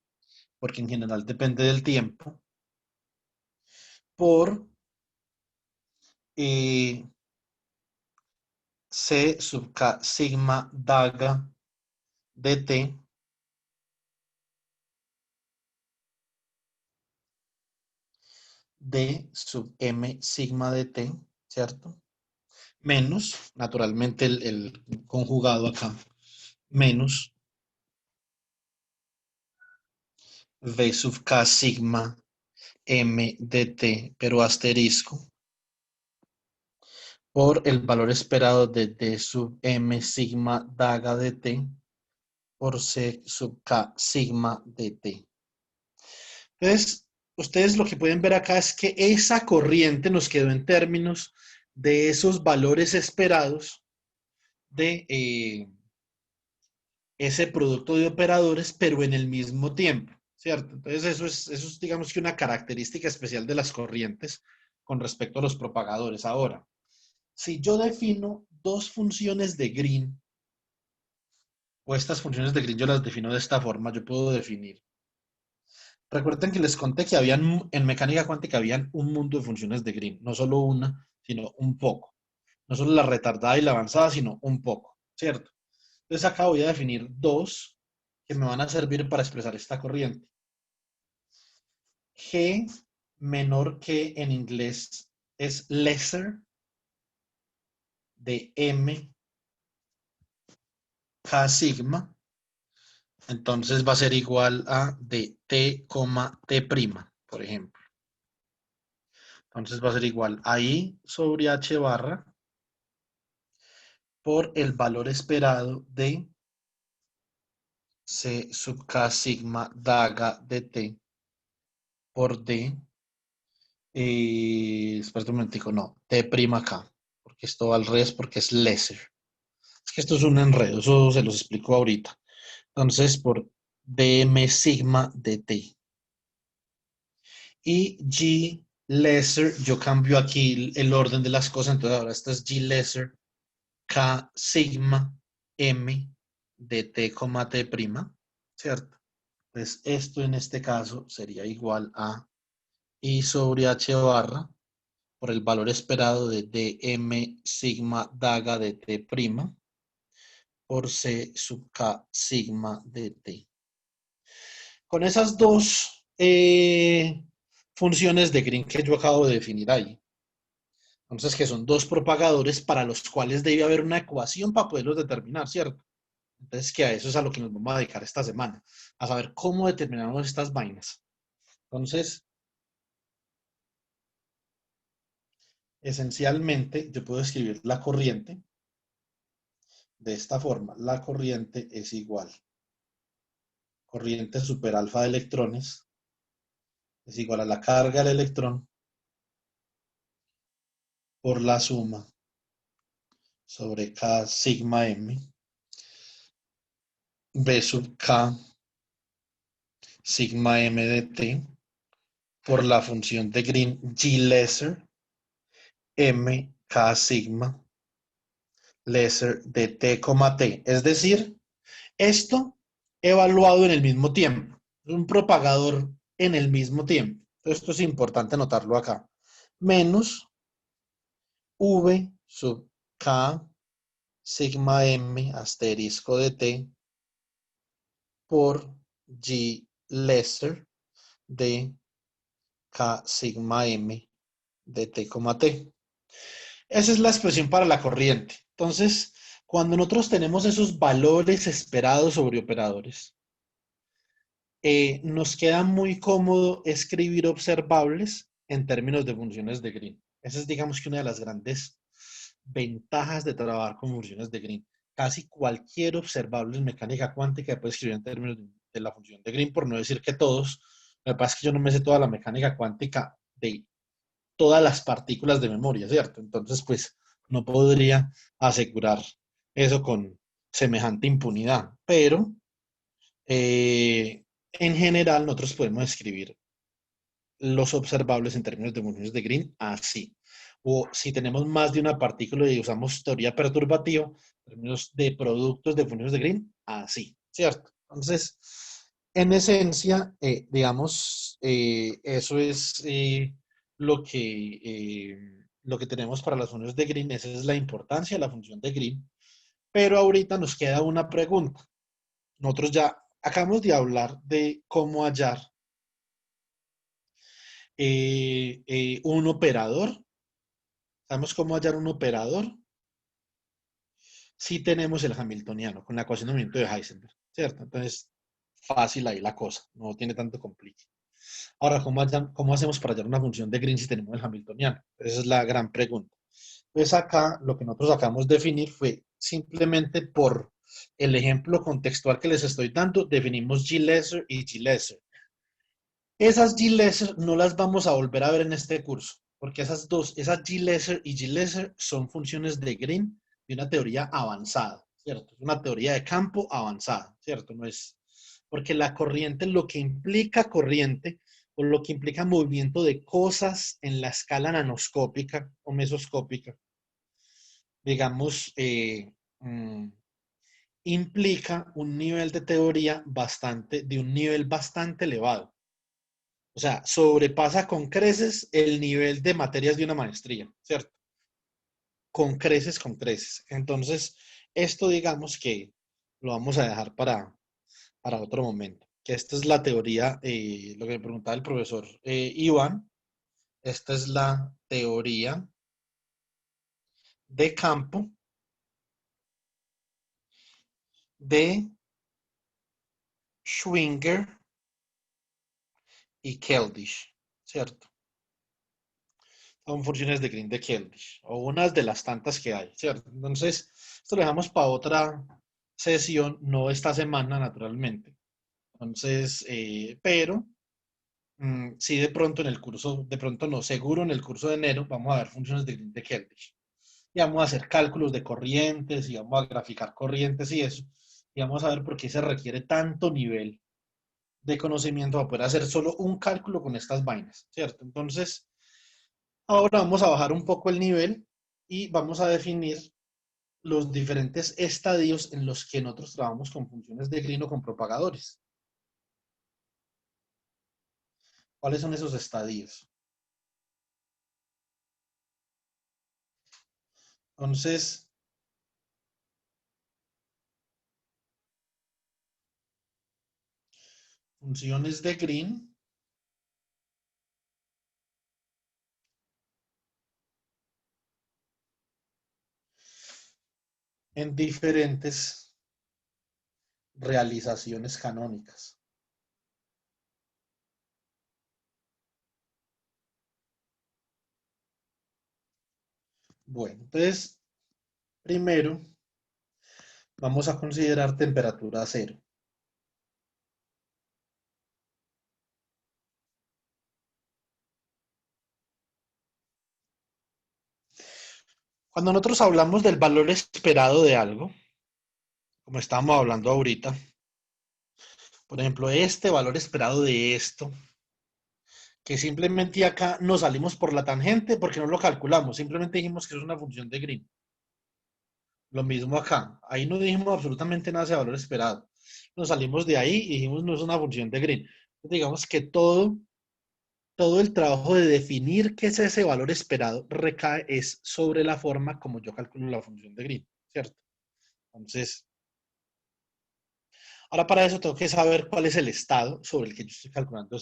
porque en general depende del tiempo, por C sub K sigma daga de T D sub M sigma de T, ¿cierto? Menos, naturalmente el conjugado acá, menos V sub K sigma M de T, pero asterisco, por el valor esperado de D sub M sigma daga de T por C sub K sigma de T. Entonces, ustedes lo que pueden ver acá es que esa corriente nos quedó en términos de esos valores esperados de ese producto de operadores, pero en el mismo tiempo, ¿cierto? Entonces, eso es, digamos que una característica especial de las corrientes con respecto a los propagadores. Ahora, si yo defino dos funciones de Green, o estas funciones de Green yo las defino de esta forma, yo puedo definir. Recuerden que les conté que en mecánica cuántica habían un mundo de funciones de Green, no solo una, sino un poco. No solo la retardada y la avanzada, sino un poco, ¿cierto? Entonces acá voy a definir dos que me van a servir para expresar esta corriente. G menor que en inglés es lesser de M K sigma. Entonces va a ser igual a de T, T', por ejemplo. Entonces va a ser igual a I sobre H barra por el valor esperado de C sub K sigma daga de T por D. Espera un momentico, no, T' K, porque esto va al revés porque es lesser. Es que esto es un enredo, eso se los explico ahorita. Entonces, por dm sigma de T. Y G lesser, yo cambio aquí el orden de las cosas, entonces ahora esto es G lesser K sigma M de T, T', ¿cierto? Entonces, esto en este caso sería igual a I sobre H barra por el valor esperado de dm sigma daga de T' por C sub K sigma de T. Con esas dos funciones de Green que yo acabo de definir ahí, entonces que son dos propagadores para los cuales debe haber una ecuación para poderlos determinar, ¿cierto? Entonces que a eso es a lo que nos vamos a dedicar esta semana, a saber cómo determinamos estas vainas. Entonces, esencialmente, yo puedo escribir la corriente de esta forma. La corriente es igual. Corriente super alfa de electrones es igual a la carga del electrón por la suma sobre K sigma M B sub K sigma M de T por la función de Green G lesser M K sigma lesser de T, T. Es decir, esto evaluado en el mismo tiempo. Es un propagador en el mismo tiempo. Esto es importante anotarlo acá. Menos V sub K sigma M asterisco de T por G lesser de K sigma M de T, T. Esa es la expresión para la corriente. Entonces, cuando nosotros tenemos esos valores esperados sobre operadores, nos queda muy cómodo escribir observables en términos de funciones de Green. Esa es, digamos que una de las grandes ventajas de trabajar con funciones de Green. Casi cualquier observable en mecánica cuántica puede escribir en términos de la función de Green, por no decir que todos. Lo que pasa es que yo no me sé toda la mecánica cuántica de todas las partículas de memoria, ¿cierto? Entonces, pues, no podría asegurar eso con semejante impunidad. Pero, en general, nosotros podemos escribir los observables en términos de funciones de Green así. O si tenemos más de una partícula y usamos teoría perturbativa, en términos de productos de funciones de Green, así, ¿cierto? Entonces, en esencia, digamos, eso es lo que tenemos para las funciones de Green. Esa es la importancia de la función de Green. Pero ahorita nos queda una pregunta. Nosotros ya acabamos de hablar de cómo hallar un operador. ¿Sabemos cómo hallar un operador? Si tenemos el hamiltoniano con la ecuación de movimiento de Heisenberg, ¿cierto? Entonces, fácil ahí la cosa, no tiene tanto complique. Ahora, ¿cómo hacemos para hallar una función de Green si tenemos el Hamiltoniano? Esa es la gran pregunta. Pues acá lo que nosotros acabamos de definir fue simplemente por el ejemplo contextual que les estoy dando, definimos G-lesser y G-lesser. Esas G-lesser no las vamos a volver a ver en este curso, porque esas G-lesser y G-lesser son funciones de Green de una teoría avanzada, ¿cierto? Es una teoría de campo avanzada, ¿cierto? No es, porque la corriente, lo que implica corriente, o lo que implica movimiento de cosas en la escala nanoscópica o mesoscópica, digamos, implica un nivel de teoría de un nivel bastante elevado. O sea, sobrepasa con creces el nivel de materias de una maestría, ¿cierto? Con creces, con creces. Entonces, esto digamos que lo vamos a dejar para otro momento. Que esta es la teoría, lo que me preguntaba el profesor Iván, esta es la teoría de campo de Schwinger y Keldysh, ¿cierto? Son funciones de Green de Keldysh, o unas de las tantas que hay, ¿cierto? Entonces, esto lo dejamos para otra sesión, no esta semana, naturalmente. Entonces, pero sí de pronto en el curso, de pronto no, seguro en el curso de enero vamos a ver funciones de Green de Keldysh. Y vamos a hacer cálculos de corrientes, y vamos a graficar corrientes y eso. Y vamos a ver por qué se requiere tanto nivel de conocimiento para poder hacer solo un cálculo con estas vainas, ¿cierto? Entonces, ahora vamos a bajar un poco el nivel y vamos a definir los diferentes estadios en los que nosotros trabajamos con funciones de Green o con propagadores. ¿Cuáles son esos estadios? Entonces, funciones de Green en diferentes realizaciones canónicas. Bueno, entonces, primero vamos a considerar temperatura cero. Cuando nosotros hablamos del valor esperado de algo, como estábamos hablando ahorita, por ejemplo, este valor esperado de esto, que simplemente acá nos salimos por la tangente porque no lo calculamos, simplemente dijimos que es una función de Green. Lo mismo acá, ahí no dijimos absolutamente nada de valor esperado. Nos salimos de ahí y dijimos no es una función de Green. Entonces, digamos que todo el trabajo de definir qué es ese valor esperado recae es sobre la forma como yo calculo la función de Green, ¿cierto? Entonces, ahora para eso tengo que saber cuál es el estado sobre el que yo estoy calculando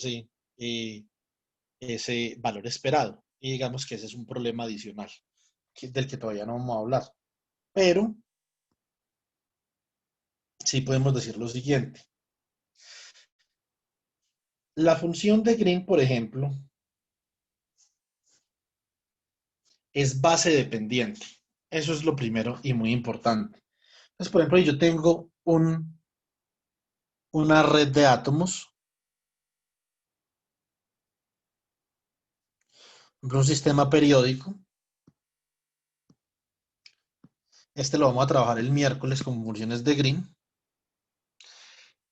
eh, ese valor esperado. Y digamos que ese es un problema adicional del que todavía no vamos a hablar. Pero sí podemos decir lo siguiente. La función de Green, por ejemplo, es base dependiente. Eso es lo primero y muy importante. Entonces, por ejemplo, yo tengo una red de átomos, un sistema periódico. Este lo vamos a trabajar el miércoles con funciones de Green.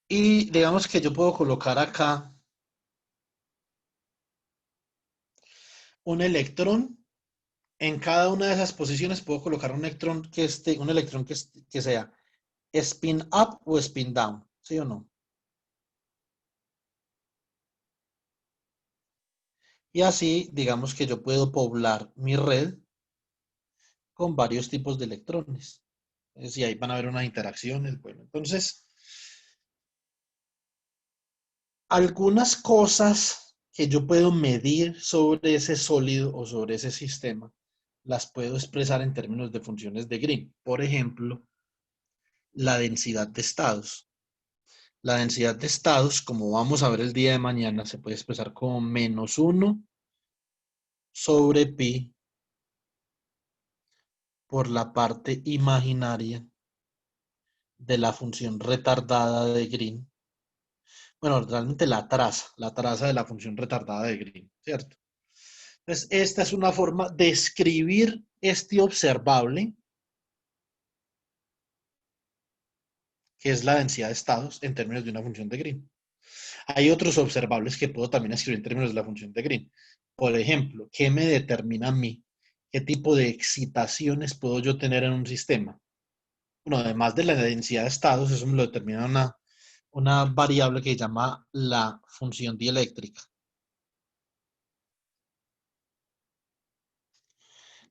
Y digamos que yo puedo colocar acá un electrón. En cada una de esas posiciones puedo colocar un electrón que sea spin up o spin down, ¿sí o no? Y así, digamos que yo puedo poblar mi red con varios tipos de electrones. Y ahí van a haber unas interacciones. Bueno, entonces, algunas cosas que yo puedo medir sobre ese sólido o sobre ese sistema, las puedo expresar en términos de funciones de Green. Por ejemplo, la densidad de estados. La densidad de estados, como vamos a ver el día de mañana, se puede expresar como -1 sobre pi por la parte imaginaria de la función retardada de Green. Bueno, realmente la traza de la función retardada de Green, ¿cierto? Entonces, esta es una forma de escribir este observable, que es la densidad de estados, en términos de una función de Green. Hay otros observables que puedo también escribir en términos de la función de Green. Por ejemplo, ¿qué me determina a mí? ¿Qué tipo de excitaciones puedo yo tener en un sistema? Bueno, además de la densidad de estados, eso me lo determina una variable que se llama la función dieléctrica.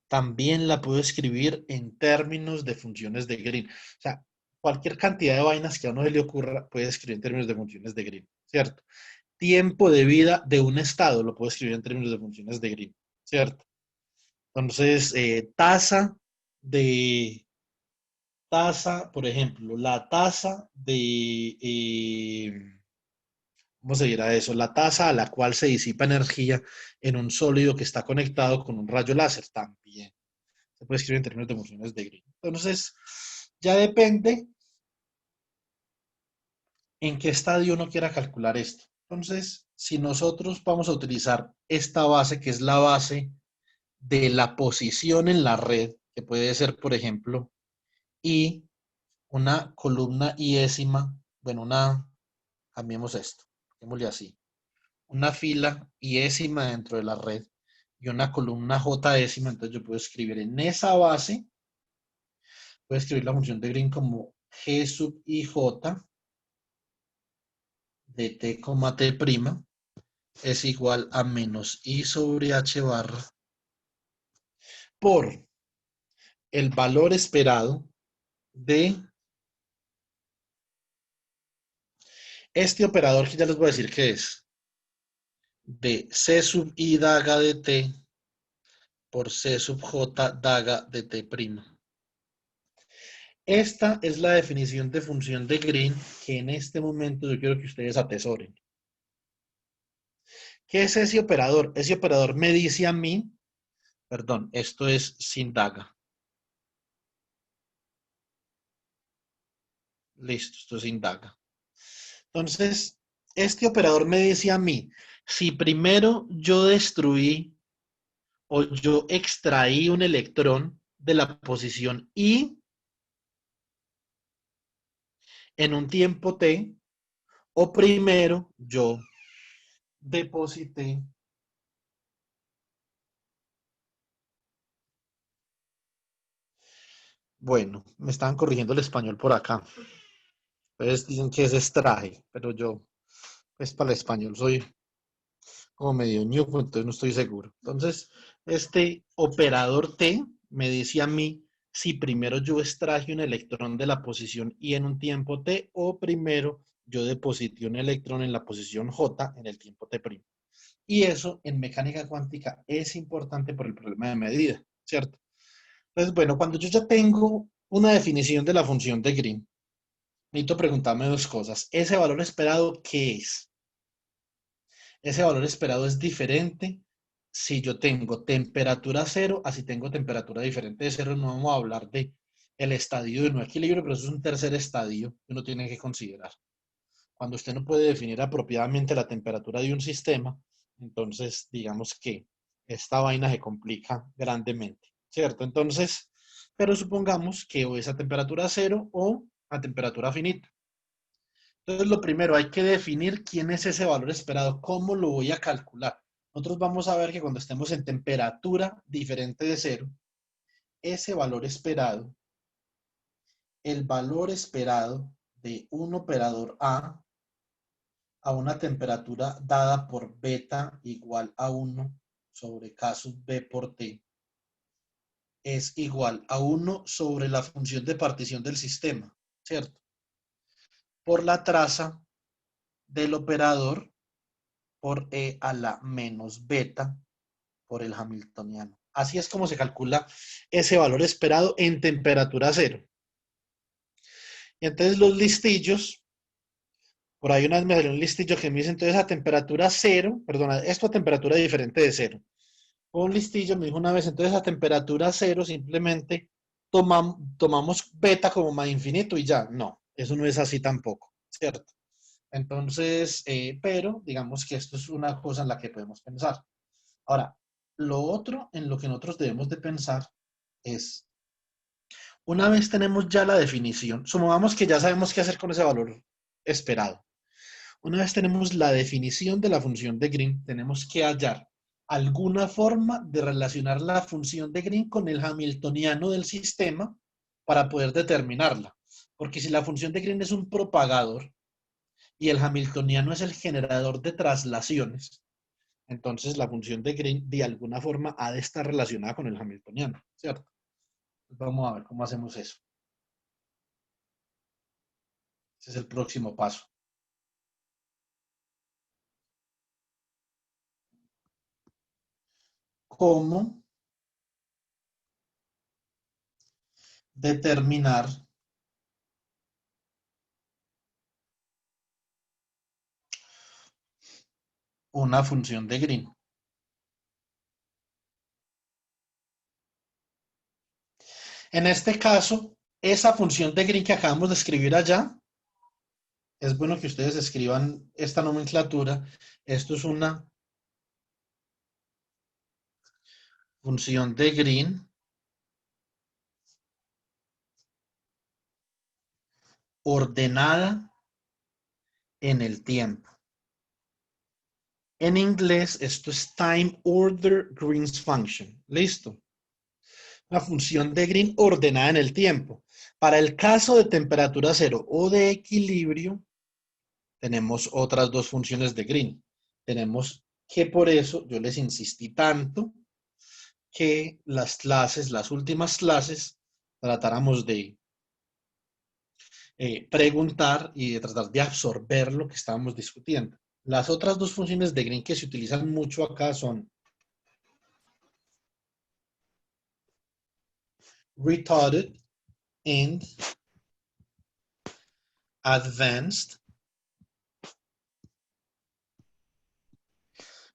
También la puedo escribir en términos de funciones de Green. O sea, cualquier cantidad de vainas que a uno se le ocurra puede escribir en términos de funciones de Green, ¿cierto? Tiempo de vida de un estado lo puedo escribir en términos de funciones de Green, ¿cierto? Entonces, por ejemplo, la tasa de, ¿cómo se dirá eso? La tasa a la cual se disipa energía en un sólido que está conectado con un rayo láser también. Se puede escribir en términos de funciones de Green. Entonces, ya depende en qué estadio uno quiera calcular esto. Entonces, si nosotros vamos a utilizar esta base, que es la base de la posición en la red, que puede ser, por ejemplo, y una columna iésima, bueno, cambiemos esto, démosle así, una fila iésima dentro de la red y una columna j-ésima, entonces yo puedo escribir en esa base, puedo escribir la función de Green como g sub ij de t, t' es igual a menos i sobre h barra por el valor esperado de este operador que ya les voy a decir que es de c sub i daga de t por c sub j daga de t'. Esta es la definición de función de Green que en este momento yo quiero que ustedes atesoren. ¿Qué es ese operador? Ese operador me dice a mí, perdón, esto es sin daga. Listo, esto es sin daga. Entonces, este operador me dice a mí, si primero yo destruí o yo extraí un electrón de la posición I en un tiempo T, o primero yo deposité. Bueno, me estaban corrigiendo el español por acá. Ustedes dicen que es extraje, pero yo, pues para el español soy como medio ñuco, entonces no estoy seguro. Entonces, este operador T me dice a mí si primero yo extraje un electrón de la posición I en un tiempo T o primero yo deposité un electrón en la posición J en el tiempo T'. Y eso en mecánica cuántica es importante por el problema de medida, ¿cierto? Entonces, bueno, cuando yo ya tengo una definición de la función de Green, necesito preguntarme dos cosas. ¿Ese valor esperado qué es? Ese valor esperado es diferente si yo tengo temperatura cero a si tengo temperatura diferente de cero. No vamos a hablar de el estadio de no equilibrio, pero eso es un tercer estadio que uno tiene que considerar. Cuando usted no puede definir apropiadamente la temperatura de un sistema, entonces digamos que esta vaina se complica grandemente, ¿cierto? Entonces, pero supongamos que o es a temperatura cero o a temperatura finita. Entonces, lo primero, hay que definir quién es ese valor esperado, cómo lo voy a calcular. Nosotros vamos a ver que cuando estemos en temperatura diferente de cero, ese valor esperado, el valor esperado de un operador a una temperatura dada por beta igual a 1 sobre K sub B por T, es igual a 1 sobre la función de partición del sistema, ¿cierto? Por la traza del operador por E a la menos beta por el hamiltoniano. Así es como se calcula ese valor esperado en temperatura cero. Y entonces los listillos Por ahí una vez me salió un listillo que me dice, entonces a temperatura cero, perdona, esto a temperatura diferente de cero. Un listillo me dijo una vez, entonces a temperatura cero simplemente tomamos beta como más infinito y ya. No, eso no es así tampoco, ¿cierto? Entonces, pero digamos que esto es una cosa en la que podemos pensar. Ahora, lo otro en lo que nosotros debemos de pensar es, una vez tenemos ya la definición, supongamos que ya sabemos qué hacer con ese valor esperado. Una vez tenemos la definición de la función de Green, tenemos que hallar alguna forma de relacionar la función de Green con el hamiltoniano del sistema para poder determinarla. Porque si la función de Green es un propagador y el hamiltoniano es el generador de traslaciones, entonces la función de Green de alguna forma ha de estar relacionada con el hamiltoniano, ¿cierto? Vamos a ver cómo hacemos eso. Ese es el próximo paso. ¿Cómo determinar una función de Green? En este caso, esa función de Green que acabamos de escribir allá, es bueno que ustedes escriban esta nomenclatura. Esto es una función de Green ordenada en el tiempo. En inglés, esto es Time Order Green's Function. ¿Listo? Una función de Green ordenada en el tiempo. Para el caso de temperatura cero o de equilibrio, tenemos otras dos funciones de Green. Tenemos que por eso yo les insistí tanto que las clases, las últimas clases, tratáramos de preguntar y de tratar de absorber lo que estábamos discutiendo. Las otras dos funciones de Green que se utilizan mucho acá son retarded and advanced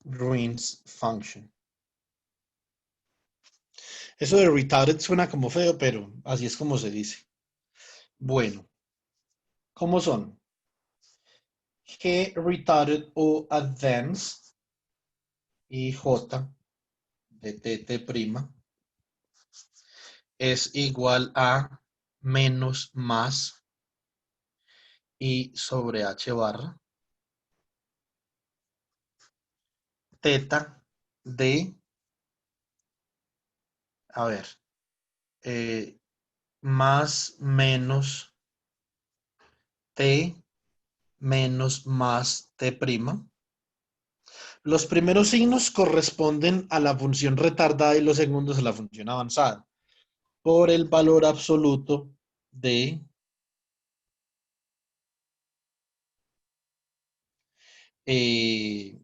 Green's function. Eso de retarded suena como feo, pero así es como se dice. Bueno, ¿cómo son? G retarded o advanced y J de TT' es igual a menos más I sobre H barra teta de, a ver, más menos T menos más T'. Los primeros signos corresponden a la función retardada y los segundos a la función avanzada por el valor absoluto de eh,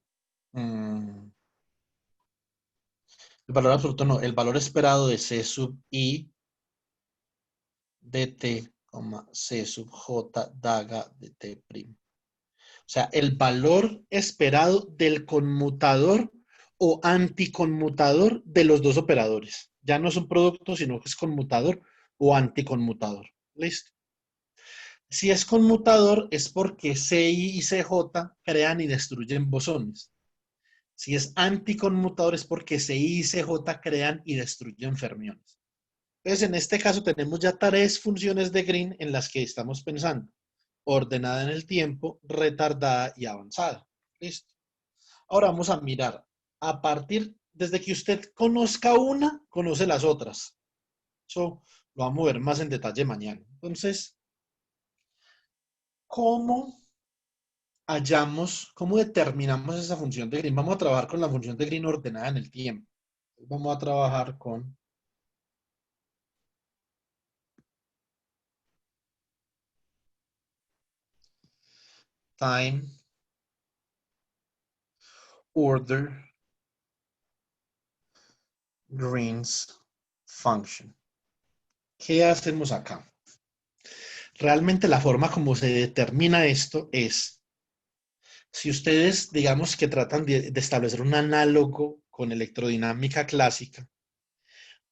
mm, el valor absoluto no, el valor esperado de C sub I de T, C sub J daga de T'. O sea, el valor esperado del conmutador o anticonmutador de los dos operadores. Ya no es un producto, sino que es conmutador o anticonmutador. ¿Listo? Si es conmutador es porque CI y CJ crean y destruyen bosones. Si es anticonmutador es porque CI y CJ crean y destruyen fermiones. Entonces, en este caso tenemos ya tres funciones de Green en las que estamos pensando. Ordenada en el tiempo, retardada y avanzada. ¿Listo? Ahora vamos a mirar. A partir, desde que usted conozca una, conoce las otras. Eso lo vamos a ver más en detalle mañana. Entonces, ¿cómo hallamos, cómo determinamos esa función de Green? Vamos a trabajar con la función de Green ordenada en el tiempo. Vamos a trabajar con time order Green's function. ¿Qué hacemos acá? Realmente la forma como se determina esto es Si ustedes, digamos que tratan de establecer un análogo con electrodinámica clásica,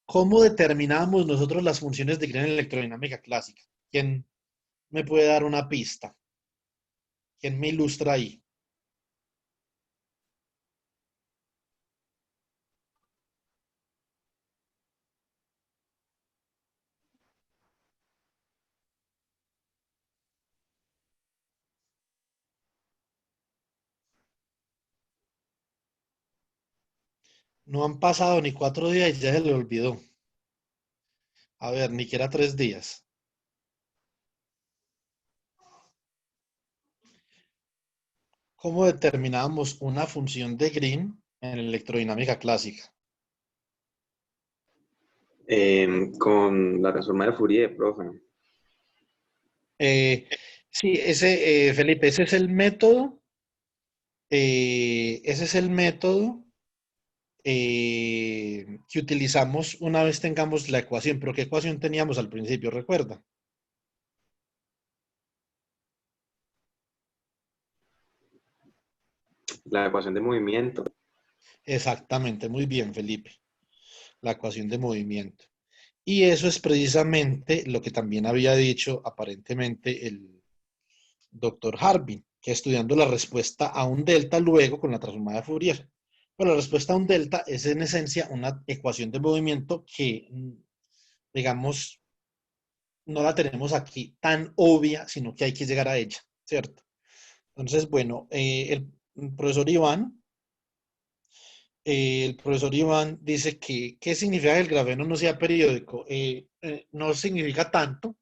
¿cómo determinamos nosotros las funciones de Green en electrodinámica clásica? ¿Quién me puede dar una pista? ¿Quién me ilustra ahí? No han pasado ni 4 días y ya se le olvidó. A ver, ni que era 3 días. ¿Cómo determinamos una función de Green en electrodinámica clásica? Con la transforma de Fourier, profe. Eh, sí, Felipe, ese es el método que utilizamos una vez tengamos la ecuación. Pero ¿qué ecuación teníamos al principio? ¿Recuerda? La ecuación de movimiento. Exactamente, muy bien, Felipe. La ecuación de movimiento. Y eso es precisamente lo que también había dicho aparentemente el doctor Harbin, que estudiando la respuesta a un delta luego con la transformada de Fourier. Bueno, la respuesta a un delta es en esencia una ecuación de movimiento que, digamos, no la tenemos aquí tan obvia, sino que hay que llegar a ella, ¿cierto? Entonces, bueno, el profesor Iván, dice que, ¿qué significa que el grafeno no sea periódico? No significa tanto,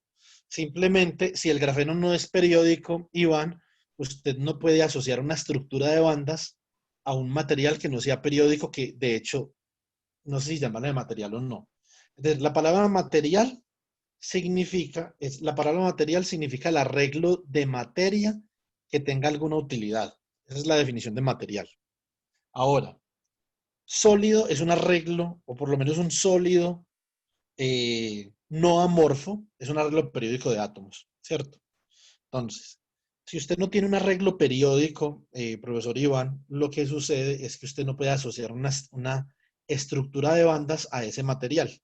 simplemente si el grafeno no es periódico, Iván, usted no puede asociar una estructura de bandas a un material que no sea periódico, que de hecho, no sé si llamarle material o no. Entonces, la palabra material significa el arreglo de materia que tenga alguna utilidad. Esa es la definición de material. Ahora, sólido es un arreglo, o por lo menos un sólido no amorfo, es un arreglo periódico de átomos, ¿cierto? Entonces, si usted no tiene un arreglo periódico, profesor Iván, lo que sucede es que usted no puede asociar una estructura de bandas a ese material.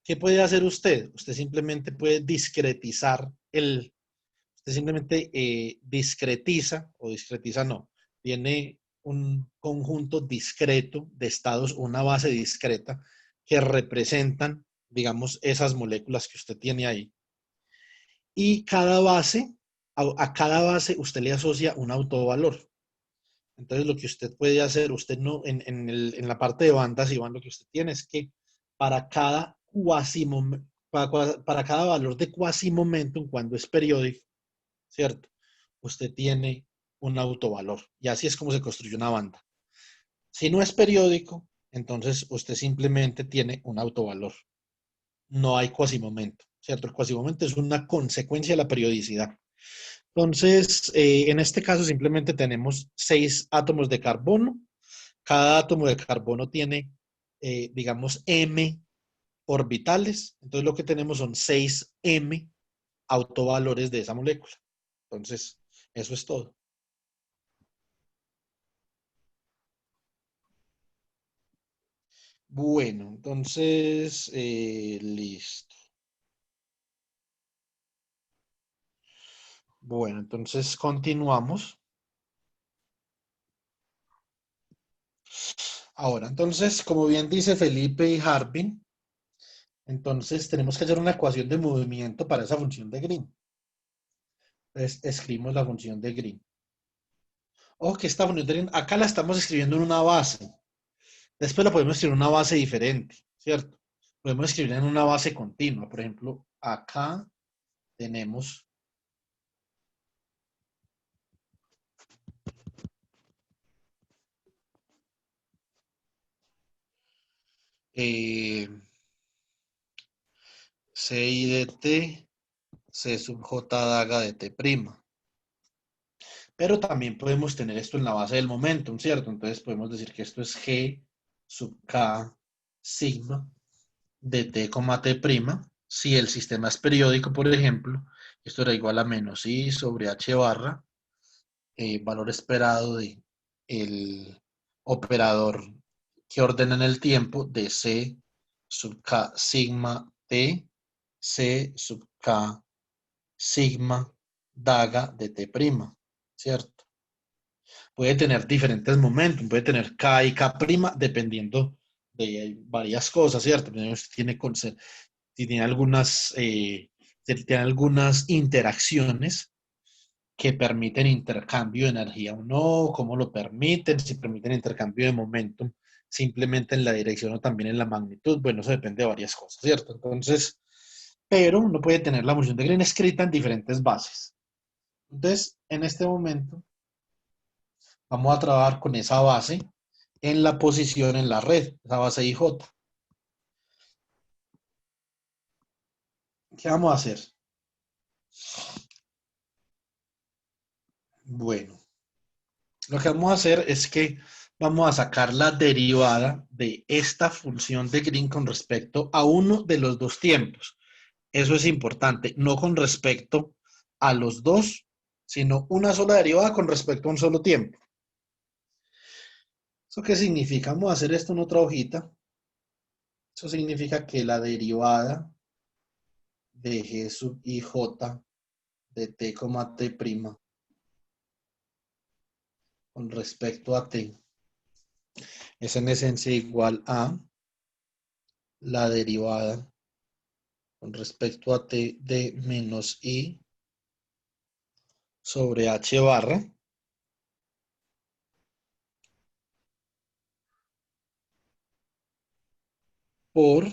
¿Qué puede hacer usted? Usted simplemente puede usted simplemente discretiza, o discretiza no, tiene un conjunto discreto de estados, una base discreta, que representan, digamos, esas moléculas que usted tiene ahí. Y a cada base usted le asocia un autovalor. Entonces, lo que usted puede hacer, usted no, en la parte de bandas, Iván, lo que usted tiene es que para cada para cada valor de cuasi momentum, cuando es periódico, ¿cierto? Usted tiene un autovalor. Y así es como se construye una banda. Si no es periódico, entonces usted simplemente tiene un autovalor. No hay cuasimomento, ¿cierto? El cuasimomento es una consecuencia de la periodicidad. Entonces, en este caso simplemente tenemos 6 átomos de carbono. Cada átomo de carbono tiene, digamos, M orbitales. Entonces, lo que tenemos son 6M autovalores de esa molécula. Entonces, eso es todo. Bueno, entonces, listo. Bueno, entonces continuamos. Ahora, entonces, como bien dice Felipe y Harbin, entonces tenemos que hacer una ecuación de movimiento para esa función de Green. Entonces, escribimos la función de Green. Ojo que esta función de Green, acá la estamos escribiendo en una base. Después la podemos escribir en una base diferente, ¿cierto? Podemos escribir en una base continua. Por ejemplo, acá tenemos eh, CI de T, C sub J daga de T'. Pero también podemos tener esto en la base del momentum, ¿cierto? Entonces podemos decir que esto es G sub K sigma de T, T'. Si el sistema es periódico, por ejemplo, esto era igual a menos I sobre H barra valor esperado de el operador que ordena en el tiempo de C sub K sigma T, C sub K sigma daga de T', ¿cierto? Puede tener diferentes momentos, puede tener K y K', dependiendo de varias cosas, ¿cierto? Tiene tiene algunas interacciones que permiten intercambio de energía o no, cómo lo permiten, si permiten intercambio de momentum simplemente en la dirección o también en la magnitud. Bueno, eso depende de varias cosas, ¿cierto? Entonces, pero uno puede tener la función de Green escrita en diferentes bases. Entonces, en este momento, vamos a trabajar con esa base en la posición en la red, esa base IJ. ¿Qué vamos a hacer? Bueno, lo que vamos a hacer es que vamos a sacar la derivada de esta función de Green con respecto a uno de los dos tiempos. Eso es importante, no con respecto a los dos, sino una sola derivada con respecto a un solo tiempo. ¿Eso qué significa? Vamos a hacer esto en otra hojita. Eso significa que la derivada de G sub IJ de T, T' con respecto a T es en esencia igual a la derivada con respecto a T de menos I sobre H barra por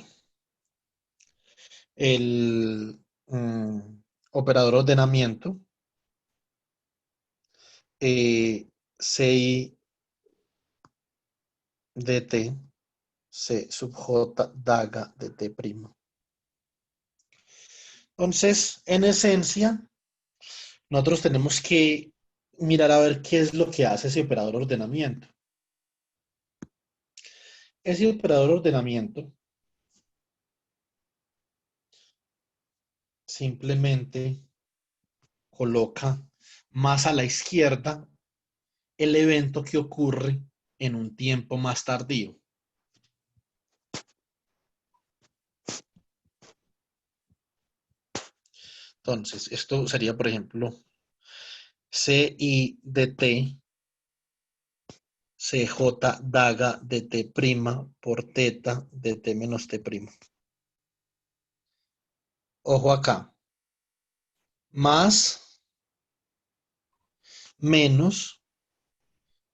el operador ordenamiento CI de T, C sub J daga de T'. Entonces, en esencia, nosotros tenemos que mirar a ver qué es lo que hace ese operador ordenamiento. Ese operador ordenamiento simplemente coloca más a la izquierda el evento que ocurre en un tiempo más tardío. Entonces, esto sería, por ejemplo, CI de T, CJ daga de T' por teta de T menos T'. Ojo acá. Más, menos,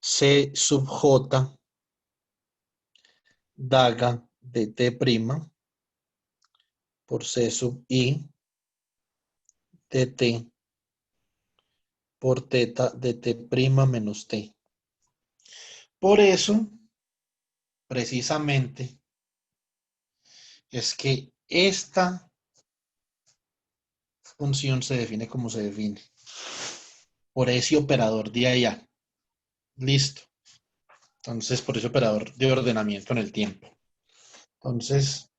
C sub J daga de T' por C sub I de T por teta de T' menos T. Por eso, precisamente, es que esta función se define como se define. Por ese operador de allá. Listo. Entonces, por ese operador de ordenamiento en el tiempo. Entonces,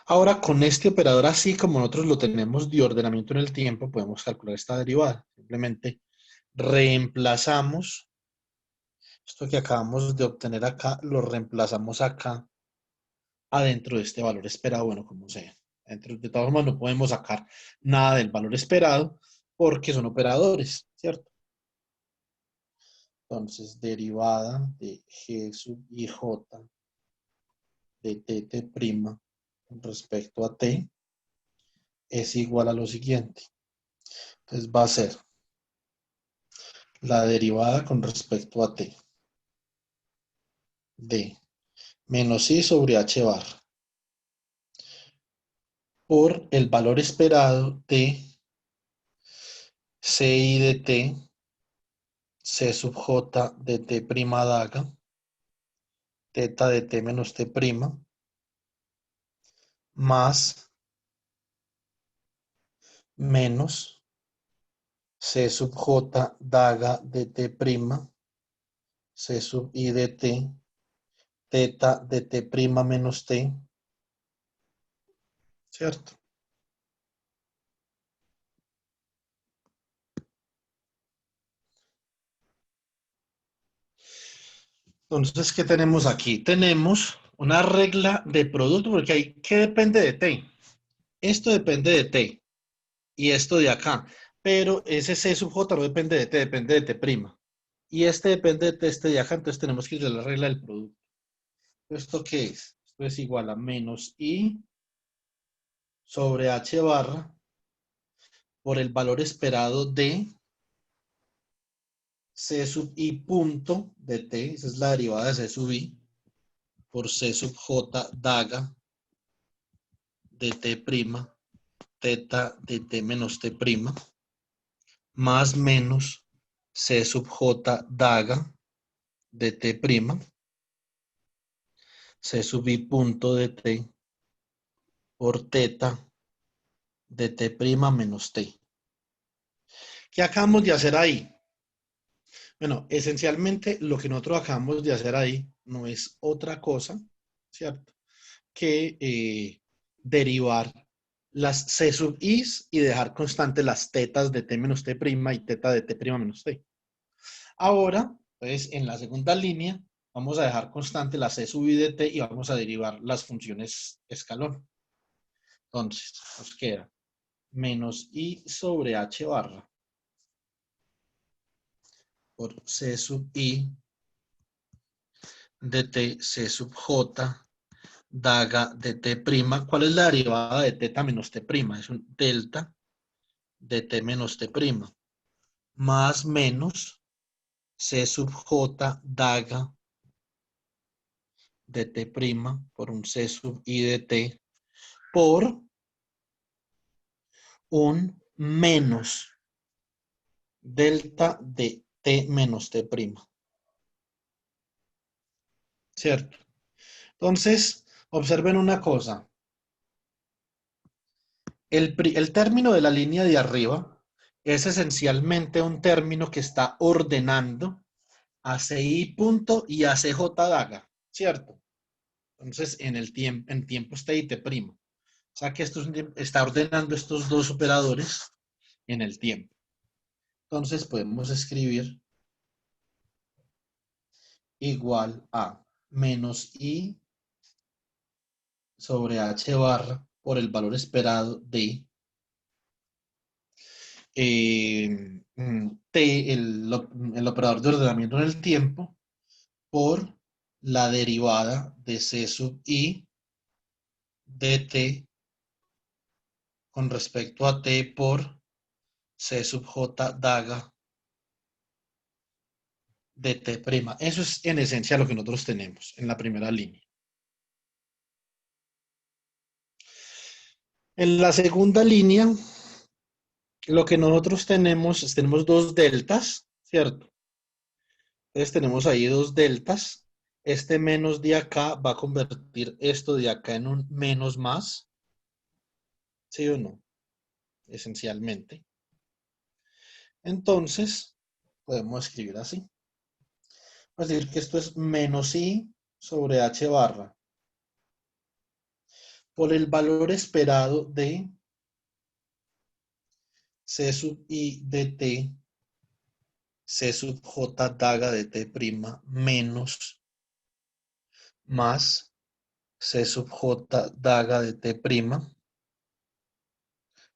ahora con este operador, así como nosotros lo tenemos de ordenamiento en el tiempo, podemos calcular esta derivada. Simplemente reemplazamos esto que acabamos de obtener acá, lo reemplazamos acá adentro de este valor esperado, bueno, como sea. De todas formas, no podemos sacar nada del valor esperado porque son operadores, ¿cierto? Entonces, derivada de G sub IJ de T' con respecto a T es igual a lo siguiente. Entonces, va a ser la derivada con respecto a T de menos I sobre H bar por el valor esperado de CI de T, C sub J de T' daga, teta de T menos T', más menos C sub J daga de T', C sub I de T, teta de T' menos T, ¿cierto? Entonces, ¿qué tenemos aquí? Tenemos una regla de producto, porque hay, ¿qué depende de T? Esto depende de T y esto de acá, pero ese C sub J no depende de T, depende de T prima. Y este depende de T, este de acá, entonces tenemos que ir a la regla del producto. ¿Esto qué es? Esto es igual a menos I sobre H barra por el valor esperado de C sub I punto de T, esa es la derivada de C sub I, por C sub J daga de T prima, teta de T menos T prima, más menos C sub J daga de T prima, C sub I punto de T por teta de T prima menos T. ¿Qué acabamos de hacer ahí? Bueno, esencialmente lo que nosotros acabamos de hacer ahí no es otra cosa, ¿cierto? Que derivar las C sub i's y dejar constante las tetas de T menos T prima y teta de T prima menos T. Ahora, pues en la segunda línea vamos a dejar constante la C sub i de T y vamos a derivar las funciones escalón. Entonces, nos queda menos I sobre H barra por C sub I de T C sub J daga de T prima. ¿Cuál es la derivada de teta menos T prima? Es un delta de T menos T prima. Más menos C sub J daga de T prima por un C sub I de T por un menos delta de T menos T prima. ¿Cierto? Entonces, observen una cosa. El término de la línea de arriba es esencialmente un término que está ordenando a CI punto y a CJ daga, ¿cierto? Entonces, en tiempo está IT primo. O sea que está ordenando estos dos operadores en el tiempo. Entonces, podemos escribir igual a menos I sobre H barra por el valor esperado de T, el operador de ordenamiento en el tiempo, por la derivada de C sub I de T con respecto a T por C sub J daga de T prima. Eso es en esencia lo que nosotros tenemos en la primera línea. En la segunda línea, lo que nosotros tenemos es tenemos dos deltas, ¿cierto? Entonces tenemos ahí dos deltas. Este menos de acá va a convertir esto de acá en un menos más. ¿Sí o no? Esencialmente. Entonces, podemos escribir así. Es decir, que esto es menos I sobre H barra por el valor esperado de C sub I de T, C sub J daga de T prima menos más C sub J daga de T prima,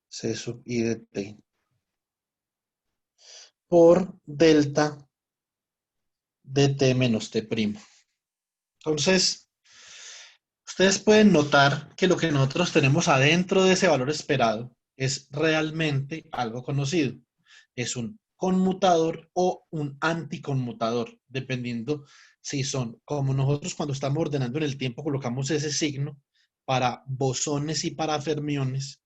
C sub I de T por delta de T menos T prima. Entonces, ustedes pueden notar que lo que nosotros tenemos adentro de ese valor esperado es realmente algo conocido. Es un conmutador o un anticonmutador, dependiendo si son, como nosotros cuando estamos ordenando en el tiempo colocamos ese signo para bosones y para fermiones,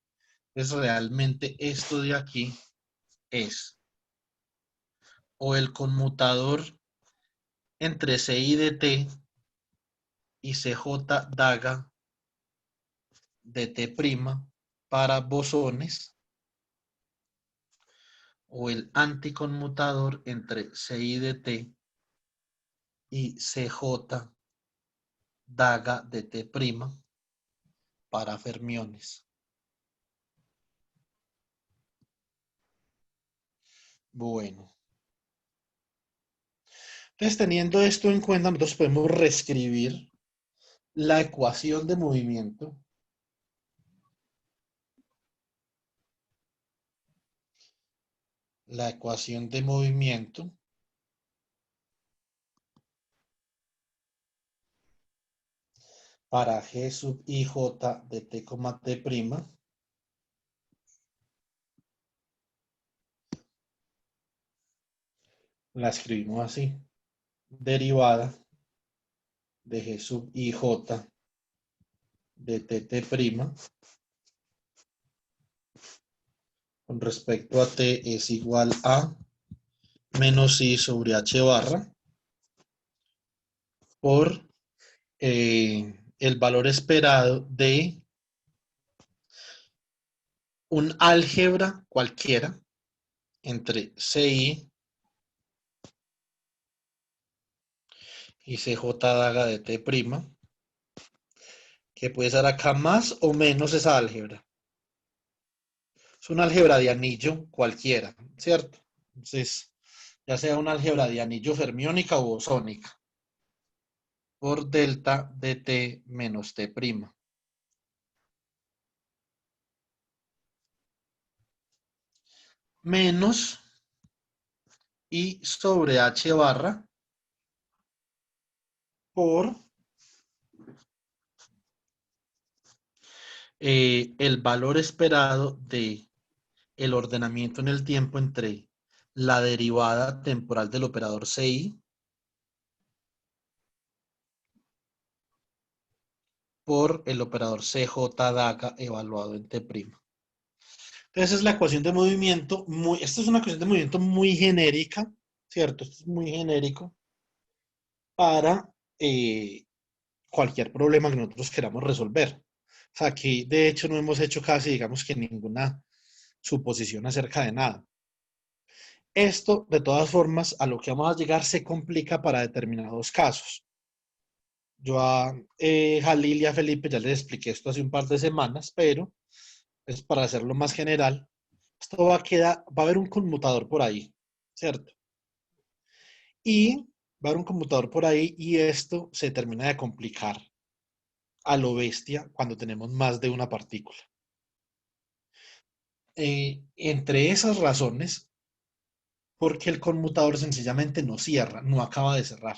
pues realmente esto de aquí es o el conmutador entre CI de T y CJ daga de T prima para bosones o el anticonmutador entre CI de T y CJ daga de T prima para fermiones. Bueno, Entonces, teniendo esto en cuenta, nosotros podemos reescribir la ecuación de movimiento para G sub IJ de T, T', la escribimos así, derivada de G sub IJ de T' con respecto a T es igual a menos I sobre H barra por el valor esperado de un álgebra cualquiera entre CI y CJ daga de T', que puede ser acá más o menos esa álgebra. Es una álgebra de anillo cualquiera, ¿cierto? Entonces, ya sea una álgebra de anillo fermiónica o bosónica, por delta de T menos T', menos I sobre H barra por el valor esperado de el ordenamiento en el tiempo entre la derivada temporal del operador CI por el operador CJ daga evaluado en T'. Entonces es la ecuación de movimiento, esta es una ecuación de movimiento muy genérica, ¿cierto? Esto es muy genérico para cualquier problema que nosotros queramos resolver. O sea, aquí de hecho no hemos hecho casi, digamos que ninguna suposición acerca de nada. Esto, de todas formas, a lo que vamos a llegar se complica para determinados casos. Yo a Jalil y a Felipe ya les expliqué esto hace un par de semanas, pero es para hacerlo más general. Esto va a haber un conmutador por ahí, ¿cierto? Y va a haber un conmutador por ahí y esto se termina de complicar a lo bestia cuando tenemos más de una partícula. Entre esas razones, porque el conmutador sencillamente no cierra, no acaba de cerrar.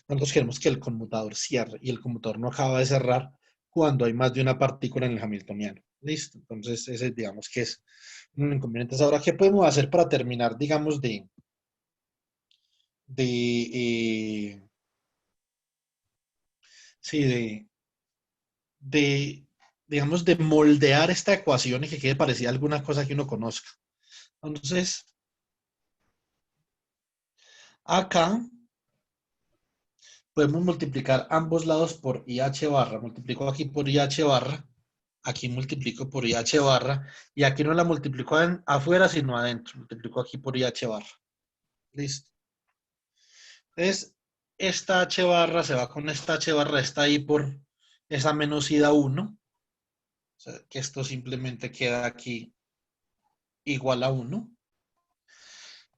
Nosotros queremos que el conmutador cierre y el conmutador no acaba de cerrar cuando hay más de una partícula en el Hamiltoniano. ¿Listo? Entonces, ese digamos que es un inconveniente. Ahora, ¿qué podemos hacer para terminar, digamos, de sí, de, digamos, de moldear esta ecuación y que quede parecida a alguna cosa que uno conozca? Entonces, acá podemos multiplicar ambos lados por IH barra. Multiplico aquí por IH barra, aquí multiplico por IH barra, y aquí no la multiplico afuera, sino adentro. Multiplico aquí por IH barra. Listo. Entonces, esta H barra se va con esta H barra, está ahí por esa menos ida 1. O sea, que esto simplemente queda aquí igual a 1.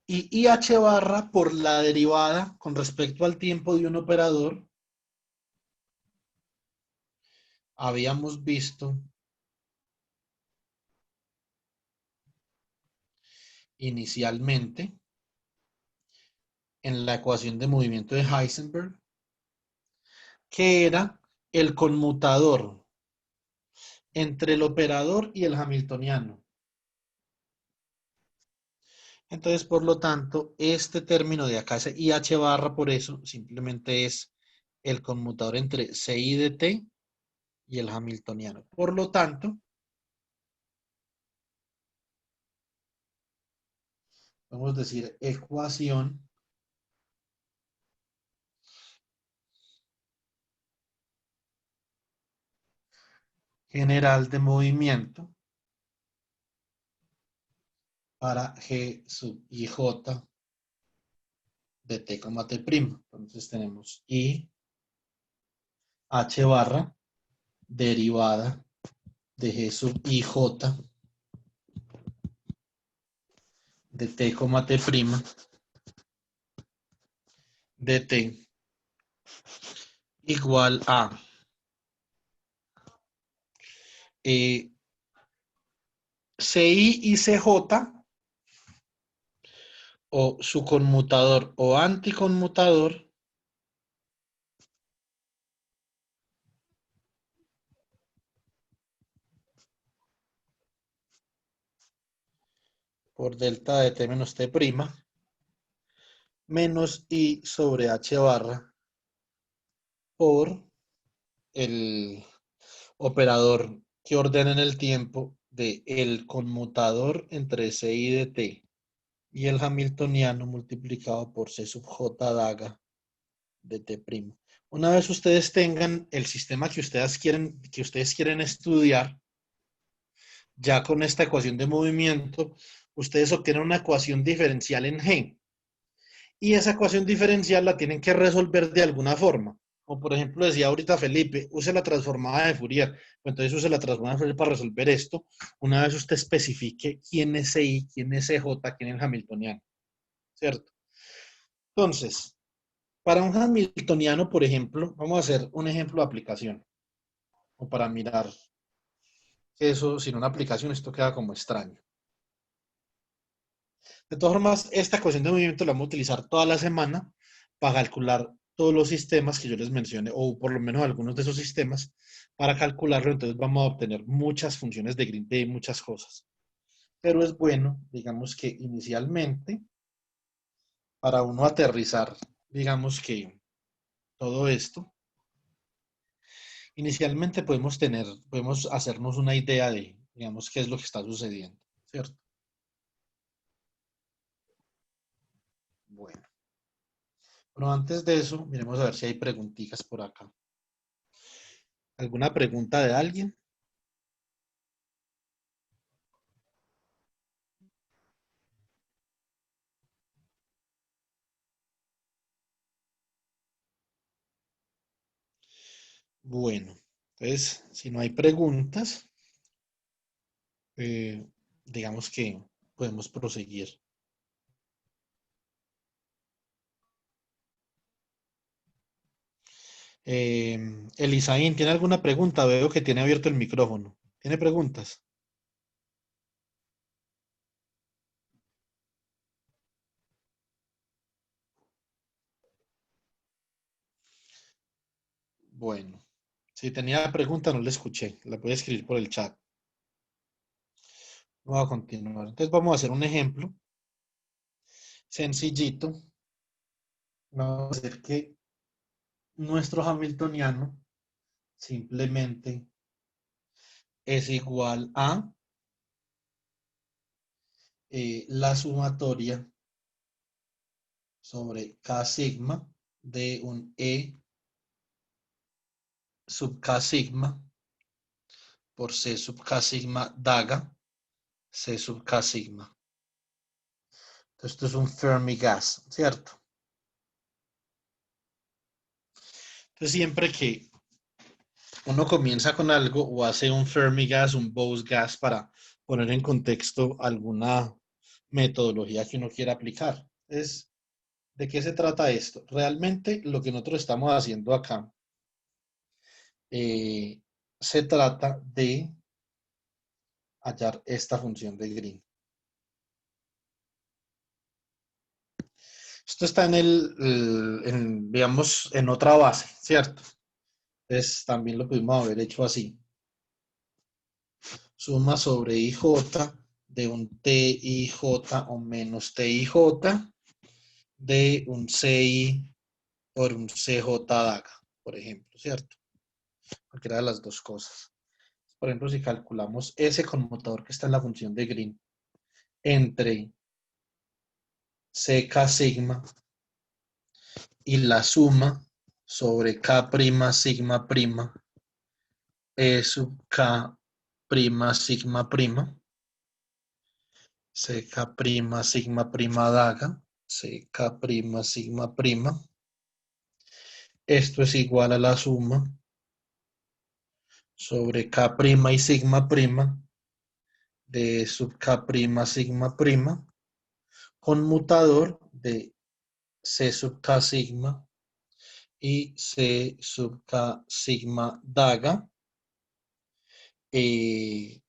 Y IH barra por la derivada con respecto al tiempo de un operador, habíamos visto inicialmente en la ecuación de movimiento de Heisenberg, que era el conmutador entre el operador y el hamiltoniano. Entonces, por lo tanto, este término de acá, ese IH barra, por eso, simplemente es el conmutador entre CI de T y el hamiltoniano. Por lo tanto, vamos a decir ecuación general de movimiento para G sub IJ de T, T'. Entonces tenemos I H barra derivada de G sub IJ de T, T', de T igual a CI y CJ o su conmutador o anticonmutador por delta de T menos T prima menos I sobre H barra por el operador que ordena en el tiempo de el conmutador entre CI de T y el hamiltoniano multiplicado por C sub J daga de T prima. Una vez ustedes tengan el sistema que ustedes quieren estudiar, ya con esta ecuación de movimiento, ustedes obtienen una ecuación diferencial en G. Y esa ecuación diferencial la tienen que resolver de alguna forma. Como por ejemplo decía ahorita Felipe, use la transformada de Fourier. Pues entonces use la transformada de Fourier para resolver esto. Una vez usted especifique quién es CI, quién es CJ, quién es el hamiltoniano. ¿Cierto? Entonces, para un hamiltoniano, por ejemplo, vamos a hacer un ejemplo de aplicación. O para mirar eso sin una aplicación, esto queda como extraño. De todas formas, esta ecuación de movimiento la vamos a utilizar toda la semana para calcular todos los sistemas que yo les mencioné, o por lo menos algunos de esos sistemas, para calcularlo. Entonces vamos a obtener muchas funciones de Green Bay, muchas cosas. Pero es bueno, digamos que inicialmente, para uno aterrizar, digamos que todo esto, inicialmente podemos hacernos una idea de, digamos, qué es lo que está sucediendo, ¿cierto? Bueno, pero antes de eso, miremos a ver si hay preguntitas por acá. ¿Alguna pregunta de alguien? Bueno, entonces, si no hay preguntas, eh, digamos que podemos proseguir. Elisaín, ¿tiene alguna pregunta? Veo que tiene abierto el micrófono. ¿Tiene preguntas? Bueno, si tenía pregunta no la escuché. La puede escribir por el chat. Vamos a continuar. Entonces vamos a hacer un ejemplo sencillito. Vamos a hacer que nuestro hamiltoniano simplemente es igual a la sumatoria sobre K sigma de un E sub K sigma por C sub K sigma daga C sub K sigma. Entonces, esto es un Fermi gas, ¿cierto? Entonces, siempre que uno comienza con algo o hace un Fermi gas, un Bose gas para poner en contexto alguna metodología que uno quiera aplicar. Entonces, ¿de qué se trata esto? Realmente lo que nosotros estamos haciendo acá se trata de hallar esta función de Green. Esto está digamos, en otra base, ¿cierto? Entonces también lo pudimos haber hecho así. Suma sobre IJ de un TIJ o menos TIJ de un CI por un CJ DAGA, por ejemplo, ¿cierto? Cualquiera de las dos cosas. Por ejemplo, si calculamos ese conmutador que está en la función de Green entre CK sigma y la suma sobre K prima sigma prima E sub K prima sigma prima CK prima sigma prima daga CK prima sigma prima. Esto es igual a la suma sobre K prima y sigma prima de sub K prima sigma prima conmutador de C sub K sigma y C sub K sigma daga. C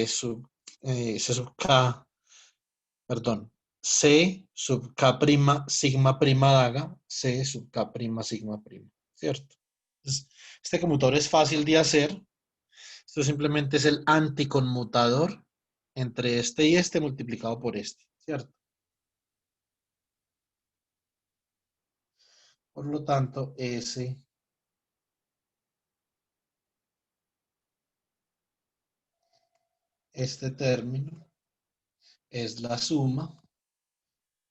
sub, C sub K, perdón, C sub K prima sigma prima daga, C sub K prima sigma prima, ¿cierto? Entonces, este conmutador es fácil de hacer. Esto simplemente es el anticonmutador entre este y este multiplicado por este, ¿cierto? Por lo tanto, este término es la suma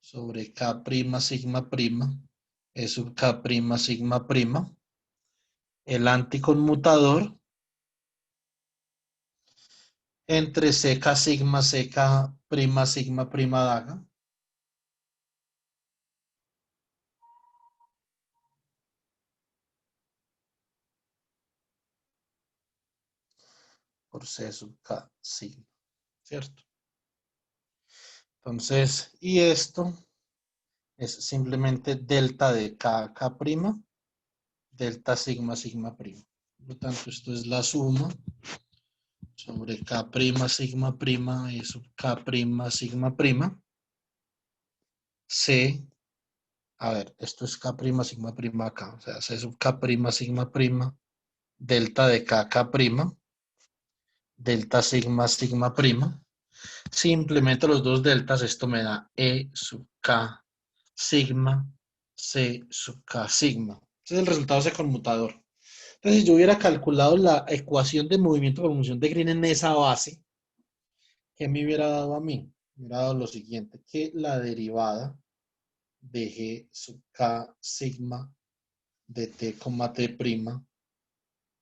sobre K prima sigma prima, E sub K prima sigma prima, el anticonmutador entre CK sigma CK prima sigma prima daga por C sub K sigma, ¿cierto? Entonces, y esto es simplemente delta de K, K prima, delta sigma sigma prima. Por lo tanto, esto es la suma sobre K prima sigma prima y sub K prima sigma prima. C, a ver, esto es K prima sigma prima acá, o sea, C sub K prima sigma prima, delta de K, K prima, delta sigma sigma prima. Si implemento los dos deltas, esto me da E sub K sigma, C sub K sigma. Ese es el resultado de ese conmutador. Entonces, si yo hubiera calculado la ecuación de movimiento por función de Green en esa base, ¿qué me hubiera dado a mí? Me hubiera dado lo siguiente, que la derivada de G sub K sigma de T, T'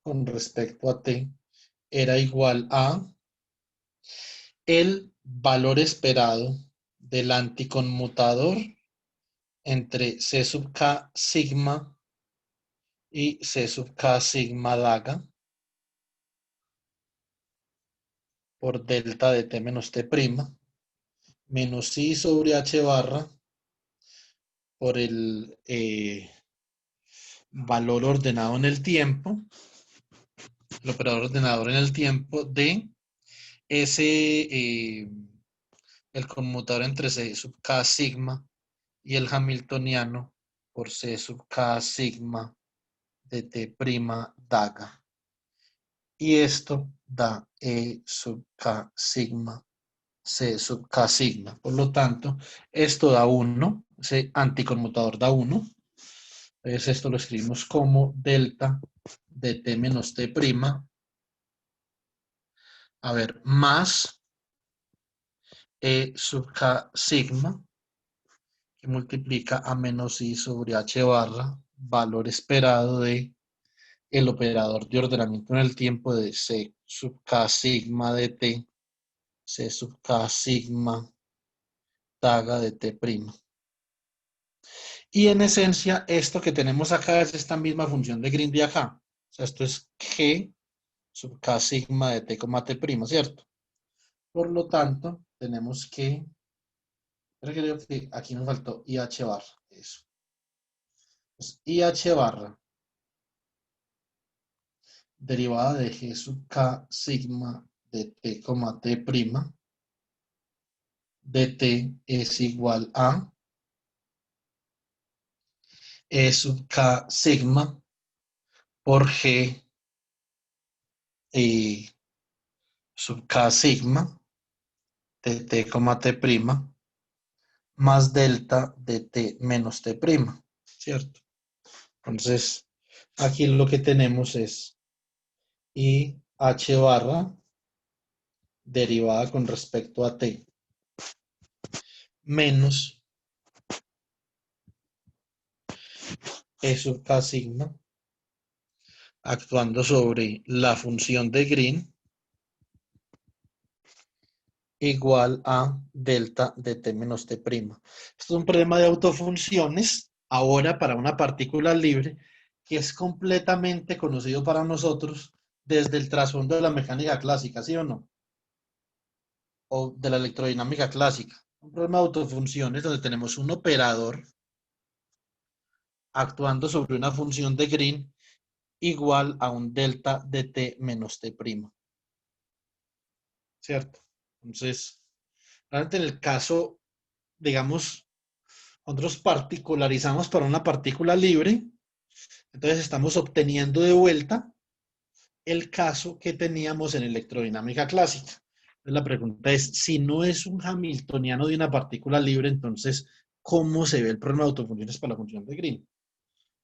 con respecto a T era igual a el valor esperado del anticonmutador entre C sub K sigma y C sub K sigma daga por delta de T menos T' menos I sobre H barra por el valor ordenado en el tiempo, el operador ordenador en el tiempo de ese, el conmutador entre C sub K sigma y el hamiltoniano por C sub K sigma de T' daga. Y esto da E sub K sigma, C sub K sigma. Por lo tanto, esto da 1, ese anticonmutador da 1. Entonces esto lo escribimos como delta de T menos T', a ver, más E sub K sigma, que multiplica a menos I sobre H barra, valor esperado de el operador de ordenamiento en el tiempo de C sub K sigma de T, C sub K sigma daga de T'. Y en esencia, esto que tenemos acá es esta misma función de Green de acá. O sea, esto es G sub K sigma de T, T', ¿cierto? Por lo tanto, tenemos que, creo que aquí nos faltó IH barra, eso. Pues IH barra, derivada de G sub K sigma de T, T', de T es igual a E sub K sigma por G sub K sigma de T, T', más delta de T menos T', ¿cierto? Entonces, aquí lo que tenemos es IH barra derivada con respecto a T menos E sub K sigma actuando sobre la función de Green igual a delta de T menos T'. Esto es un problema de autofunciones ahora para una partícula libre que es completamente conocido para nosotros desde el trasfondo de la mecánica clásica, ¿sí o no? O de la electrodinámica clásica. Un problema de autofunciones donde tenemos un operador actuando sobre una función de Green igual a un delta de t menos t'. ¿Cierto? Entonces, realmente en el caso, digamos, nosotros particularizamos para una partícula libre, entonces estamos obteniendo de vuelta el caso que teníamos en electrodinámica clásica. Entonces, la pregunta es, si no es un hamiltoniano de una partícula libre, entonces, ¿cómo se ve el problema de autofunciones para la función de Green?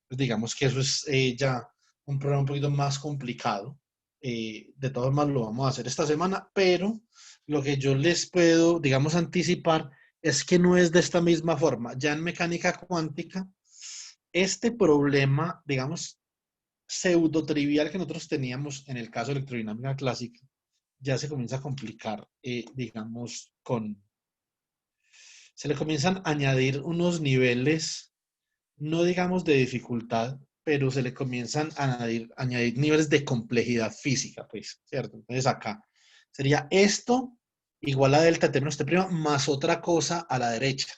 Pues digamos que eso es ya un problema un poquito más complicado. De todas maneras, lo vamos a hacer esta semana, pero lo que yo les puedo, digamos, anticipar es que no es de esta misma forma. Ya en mecánica cuántica, este problema, digamos, pseudo trivial que nosotros teníamos en el caso de electrodinámica clásica, ya se comienza a complicar, digamos, se le comienzan a añadir unos niveles, no digamos de dificultad, pero se le comienzan a añadir niveles de complejidad física, pues, ¿cierto? Entonces acá sería esto igual a delta t menos t' más otra cosa a la derecha,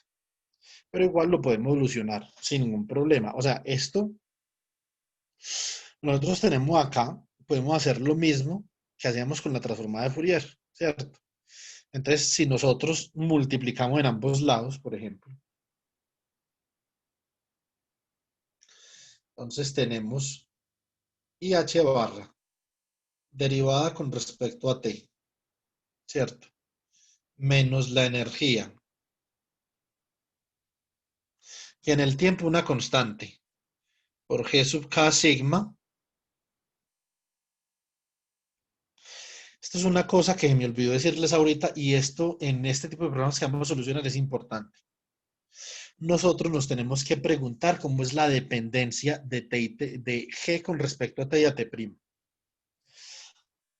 pero igual lo podemos evolucionar sin ningún problema. O sea, esto nosotros tenemos acá, podemos hacer lo mismo que hacíamos con la transformada de Fourier, ¿cierto? Entonces, si nosotros multiplicamos en ambos lados, por ejemplo, entonces tenemos IH barra derivada con respecto a T, ¿cierto? Menos la energía, que en el tiempo una constante, por G sub K sigma. Esto es una cosa que me olvidó decirles ahorita y esto en este tipo de programas que vamos a solucionar es importante. Nosotros nos tenemos que preguntar cómo es la dependencia de, de G con respecto a T y a T'.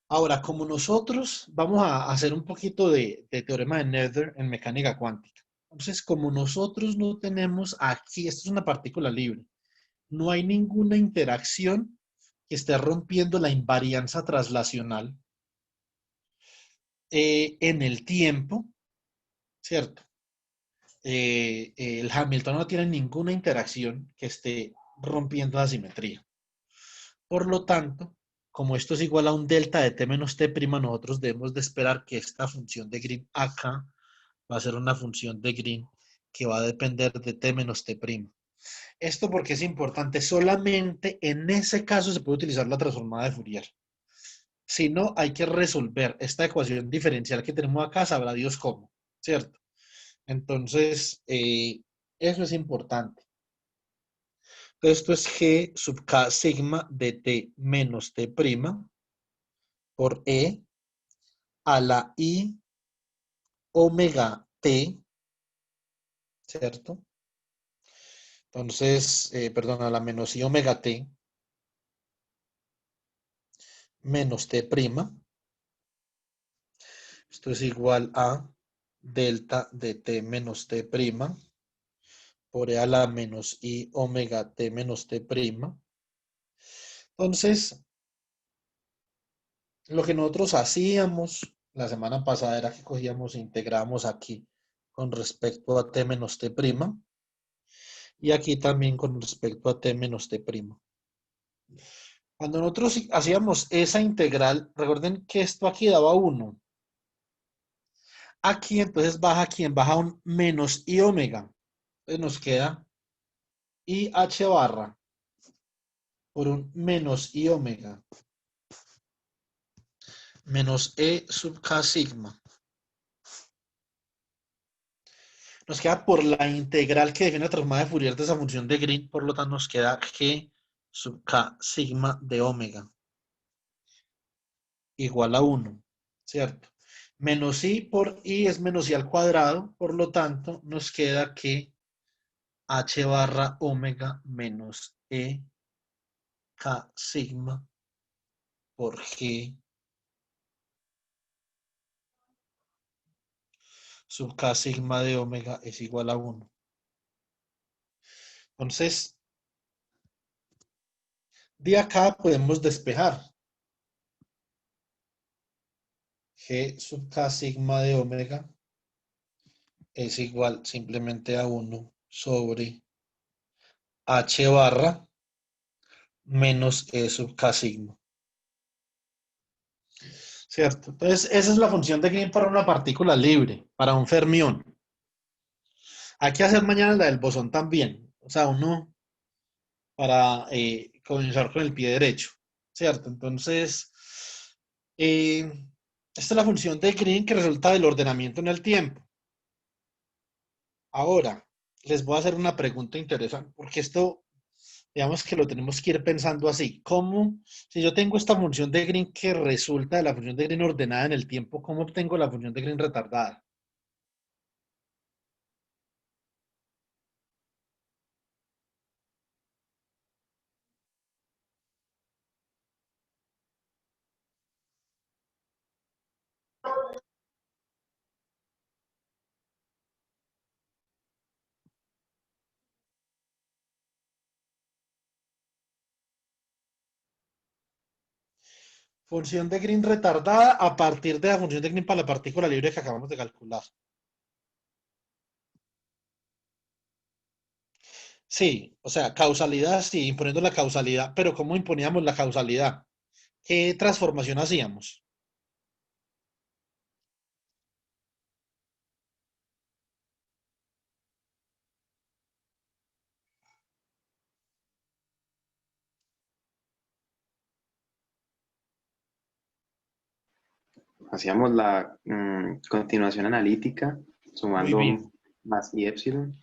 Ahora, como nosotros vamos a hacer un poquito de teorema de Nether en mecánica cuántica. Entonces, como nosotros no tenemos aquí, esto es una partícula libre, no hay ninguna interacción que esté rompiendo la invarianza traslacional en el tiempo, ¿cierto? El Hamilton no tiene ninguna interacción que esté rompiendo la simetría. Por lo tanto, como esto es igual a un delta de t menos t', nosotros debemos de esperar que esta función de Green acá va a ser una función de Green que va a depender de t menos t'. Esto porque es importante, solamente en ese caso se puede utilizar la transformada de Fourier. Si no, hay que resolver esta ecuación diferencial que tenemos acá, sabrá Dios cómo, ¿cierto? Entonces, eso es importante. Esto es G sub K sigma de T menos T' por E a la I omega T, ¿cierto? Entonces, perdón, a la menos I omega T menos T'. Esto es igual a delta de T menos T' por E a la menos I omega T menos T'. Entonces, lo que nosotros hacíamos la semana pasada era que cogíamos e integrábamos aquí con respecto a T menos T'. Y aquí también con respecto a t menos t'. Cuando nosotros hacíamos esa integral, recuerden que esto aquí daba 1. Aquí entonces baja quien baja un menos i omega. Entonces nos queda i h barra por un menos i omega menos e sub k sigma. Nos queda por la integral que define la transformada de Fourier de esa función de Green, por lo tanto nos queda g sub k sigma de omega igual a 1, ¿cierto? Menos i por i es menos i al cuadrado, por lo tanto nos queda que h barra omega menos e k sigma por g sub k sigma de omega es igual a 1. Entonces, de acá podemos despejar. G sub k sigma de omega es igual simplemente a 1 sobre h barra menos e sub k sigma. ¿Cierto? Entonces, esa es la función de Green para una partícula libre, para un fermión. Hay que hacer mañana la del bosón también. O sea, uno para comenzar con el pie derecho. ¿Cierto? Entonces, eh, esta es la función de Green que resulta del ordenamiento en el tiempo. Ahora, les voy a hacer una pregunta interesante, porque esto, digamos que lo tenemos que ir pensando así. ¿Cómo, si yo tengo esta función de Green que resulta de la función de Green ordenada en el tiempo, cómo obtengo la función de Green retardada? Función de Green retardada a partir de la función de Green para la partícula libre que acabamos de calcular. Sí, o sea, causalidad, sí, imponiendo la causalidad, pero ¿cómo imponíamos la causalidad? ¿Qué transformación hacíamos? Hacíamos la continuación analítica Muy sumando bien, más y epsilon.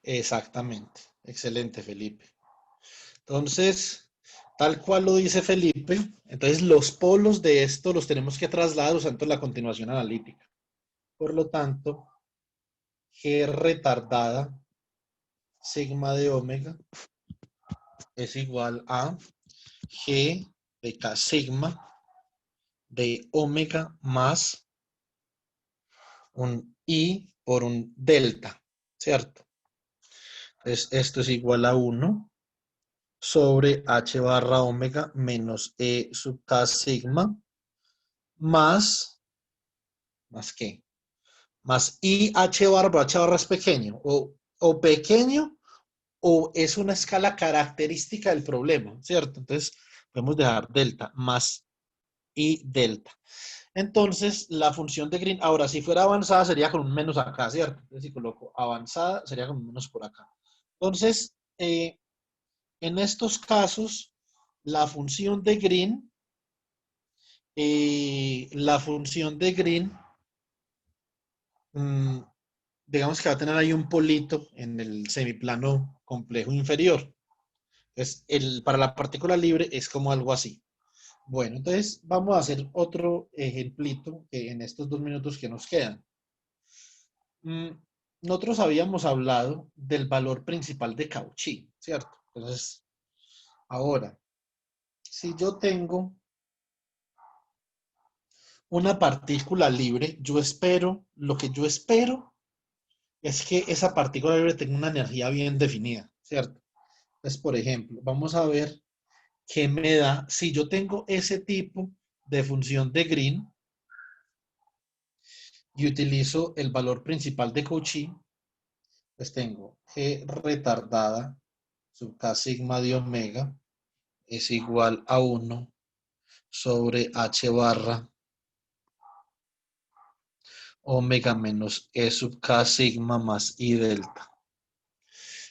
exactamente. Excelente, Felipe. Entonces, tal cual lo dice Felipe, entonces los polos de esto los tenemos que trasladar usando la continuación analítica. Por lo tanto, G retardada sigma de omega es igual a G de K sigma de omega más un I por un delta, ¿cierto? Entonces, esto es igual a 1 sobre H barra omega menos E sub K sigma más, ¿más qué? Más I H barra, pero H barra es pequeño, o pequeño o es una escala característica del problema, ¿cierto? Entonces, podemos dejar delta más I delta. Entonces, la función de Green, ahora si fuera avanzada sería con un menos acá, ¿cierto? Entonces, si coloco avanzada sería con un menos por acá. Entonces, en estos casos, la función de Green, la función de Green, mmm, digamos que va a tener ahí un polito en el semiplano complejo inferior. Entonces, para la partícula libre es como algo así. Bueno, entonces vamos a hacer otro ejemplito en estos 2 minutos que nos quedan. Mm, Nosotros habíamos hablado del valor principal de Cauchy, ¿cierto? Entonces, ahora, si yo tengo una partícula libre, yo espero, lo que yo espero es que esa partícula libre tenga una energía bien definida, ¿cierto? Entonces, por ejemplo, vamos a ver qué me da si yo tengo ese tipo de función de Green y utilizo el valor principal de Cauchy, pues tengo G retardada sub K sigma de omega es igual a 1 sobre H barra omega menos E sub K sigma más I delta.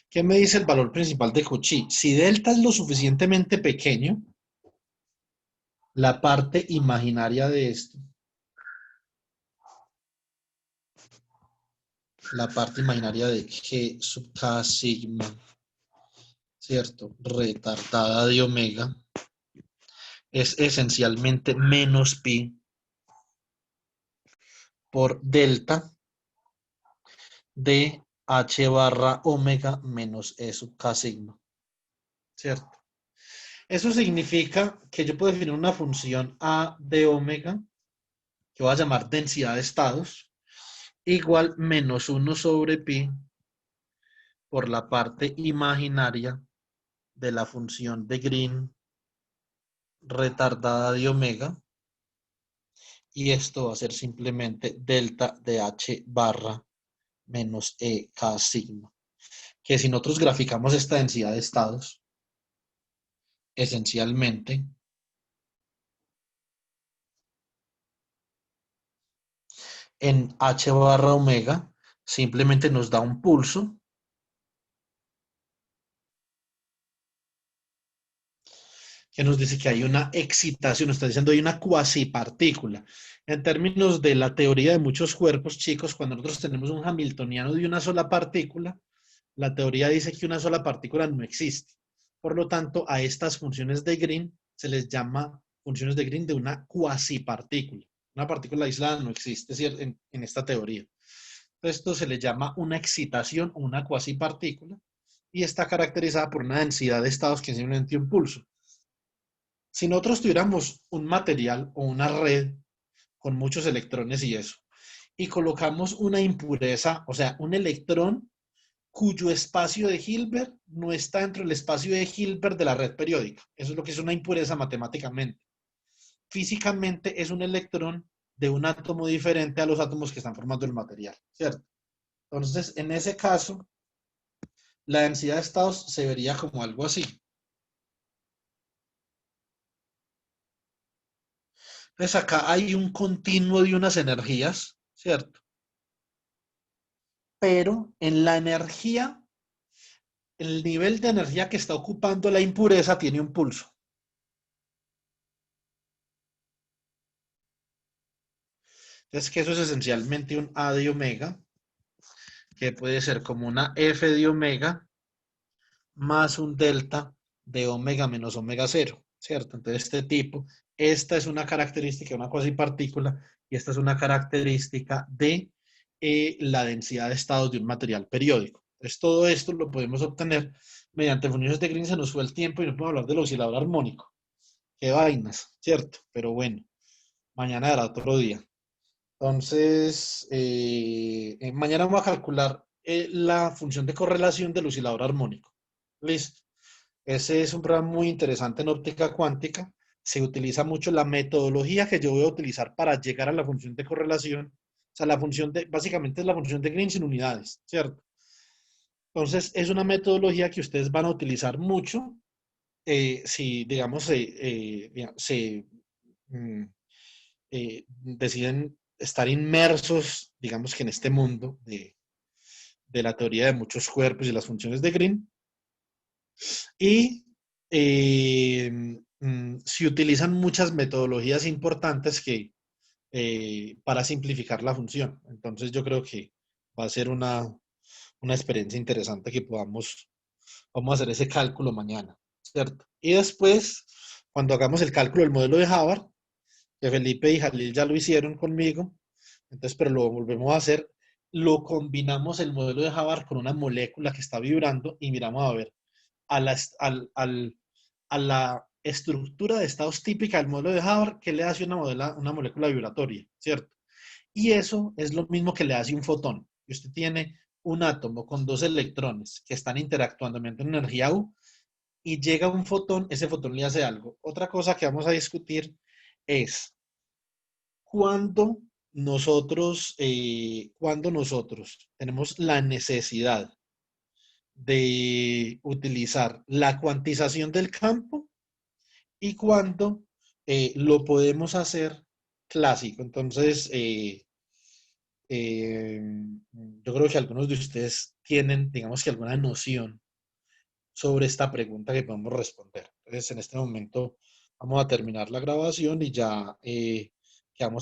¿Qué me dice el valor principal de Cauchy? Si delta es lo suficientemente pequeño, la parte imaginaria de esto, la parte imaginaria de G sub K sigma, ¿cierto? Retardada de omega, es esencialmente menos pi por delta de H barra omega menos E sub K sigma, ¿cierto? Eso significa que yo puedo definir una función A de omega, que voy a llamar densidad de estados, igual menos 1 sobre pi por la parte imaginaria de la función de Green retardada de omega, y esto va a ser simplemente delta de H barra menos E K sigma. que si nosotros graficamos esta densidad de estados, esencialmente, en H barra omega, simplemente nos da un pulso que nos dice que hay una excitación, nos está diciendo hay una cuasipartícula. En términos de la teoría de muchos cuerpos, chicos, cuando nosotros tenemos un hamiltoniano de una sola partícula, la teoría dice que una sola partícula no existe. Por lo tanto, a estas funciones de Green se les llama funciones de Green de una cuasipartícula. Una partícula aislada no existe en esta teoría. Esto se le llama una excitación o una cuasipartícula y está caracterizada por una densidad de estados que es simplemente un pulso. Si nosotros tuviéramos un material o una red con muchos electrones y eso, y colocamos una impureza, o sea, un electrón cuyo espacio de Hilbert no está dentro del espacio de Hilbert de la red periódica. Eso es lo que es una impureza matemáticamente. Físicamente es un electrón de un átomo diferente a los átomos que están formando el material, ¿cierto? Entonces, en ese caso, la densidad de estados se vería como algo así. Entonces, acá hay un continuo de unas energías, ¿cierto? Pero en la energía, el nivel de energía que está ocupando la impureza tiene un pulso. Entonces, que eso es esencialmente un A de omega, que puede ser como una F de omega más un delta de omega menos omega cero, ¿cierto? Entonces, este tipo, esta es una característica de una cuasipartícula y esta es una característica de la densidad de estados de un material periódico. Entonces, todo esto lo podemos obtener mediante funciones de Green. Se nos fue el tiempo y no podemos hablar del oscilador armónico. Qué vainas, ¿cierto? Pero bueno, mañana era otro día. Entonces, mañana vamos a calcular la función de correlación del oscilador armónico. Listo. Ese es un programa muy interesante en óptica cuántica. Se utiliza mucho la metodología que yo voy a utilizar para llegar a la función de correlación. O sea, la función de, básicamente es la función de Green sin unidades, ¿cierto? Entonces, es una metodología que ustedes van a utilizar mucho si, digamos, mm, deciden estar inmersos, digamos que en este mundo de la teoría de muchos cuerpos y las funciones de Green. Y se utilizan muchas metodologías importantes para simplificar la función. Entonces yo creo que va a ser una experiencia interesante que vamos a hacer ese cálculo mañana, ¿cierto? Y después, cuando hagamos el cálculo del modelo de Havard, que Felipe y Jalil ya lo hicieron conmigo, entonces, pero lo volvemos a hacer, lo combinamos el modelo de Havard con una molécula que está vibrando y miramos a ver a la, a la estructura de estados típica del modelo de Havard que le hace una molécula vibratoria, ¿cierto? Y eso es lo mismo que le hace un fotón. Y usted tiene un átomo con dos electrones que están interactuando mediante una energía U y llega un fotón, ese fotón le hace algo. Otra cosa que vamos a discutir es cuando nosotros tenemos la necesidad de utilizar la cuantización del campo y cuando lo podemos hacer clásico. Entonces, yo creo que algunos de ustedes tienen, digamos que alguna noción sobre esta pregunta que podemos responder. Entonces, en este momento vamos a terminar la grabación y ya quedamos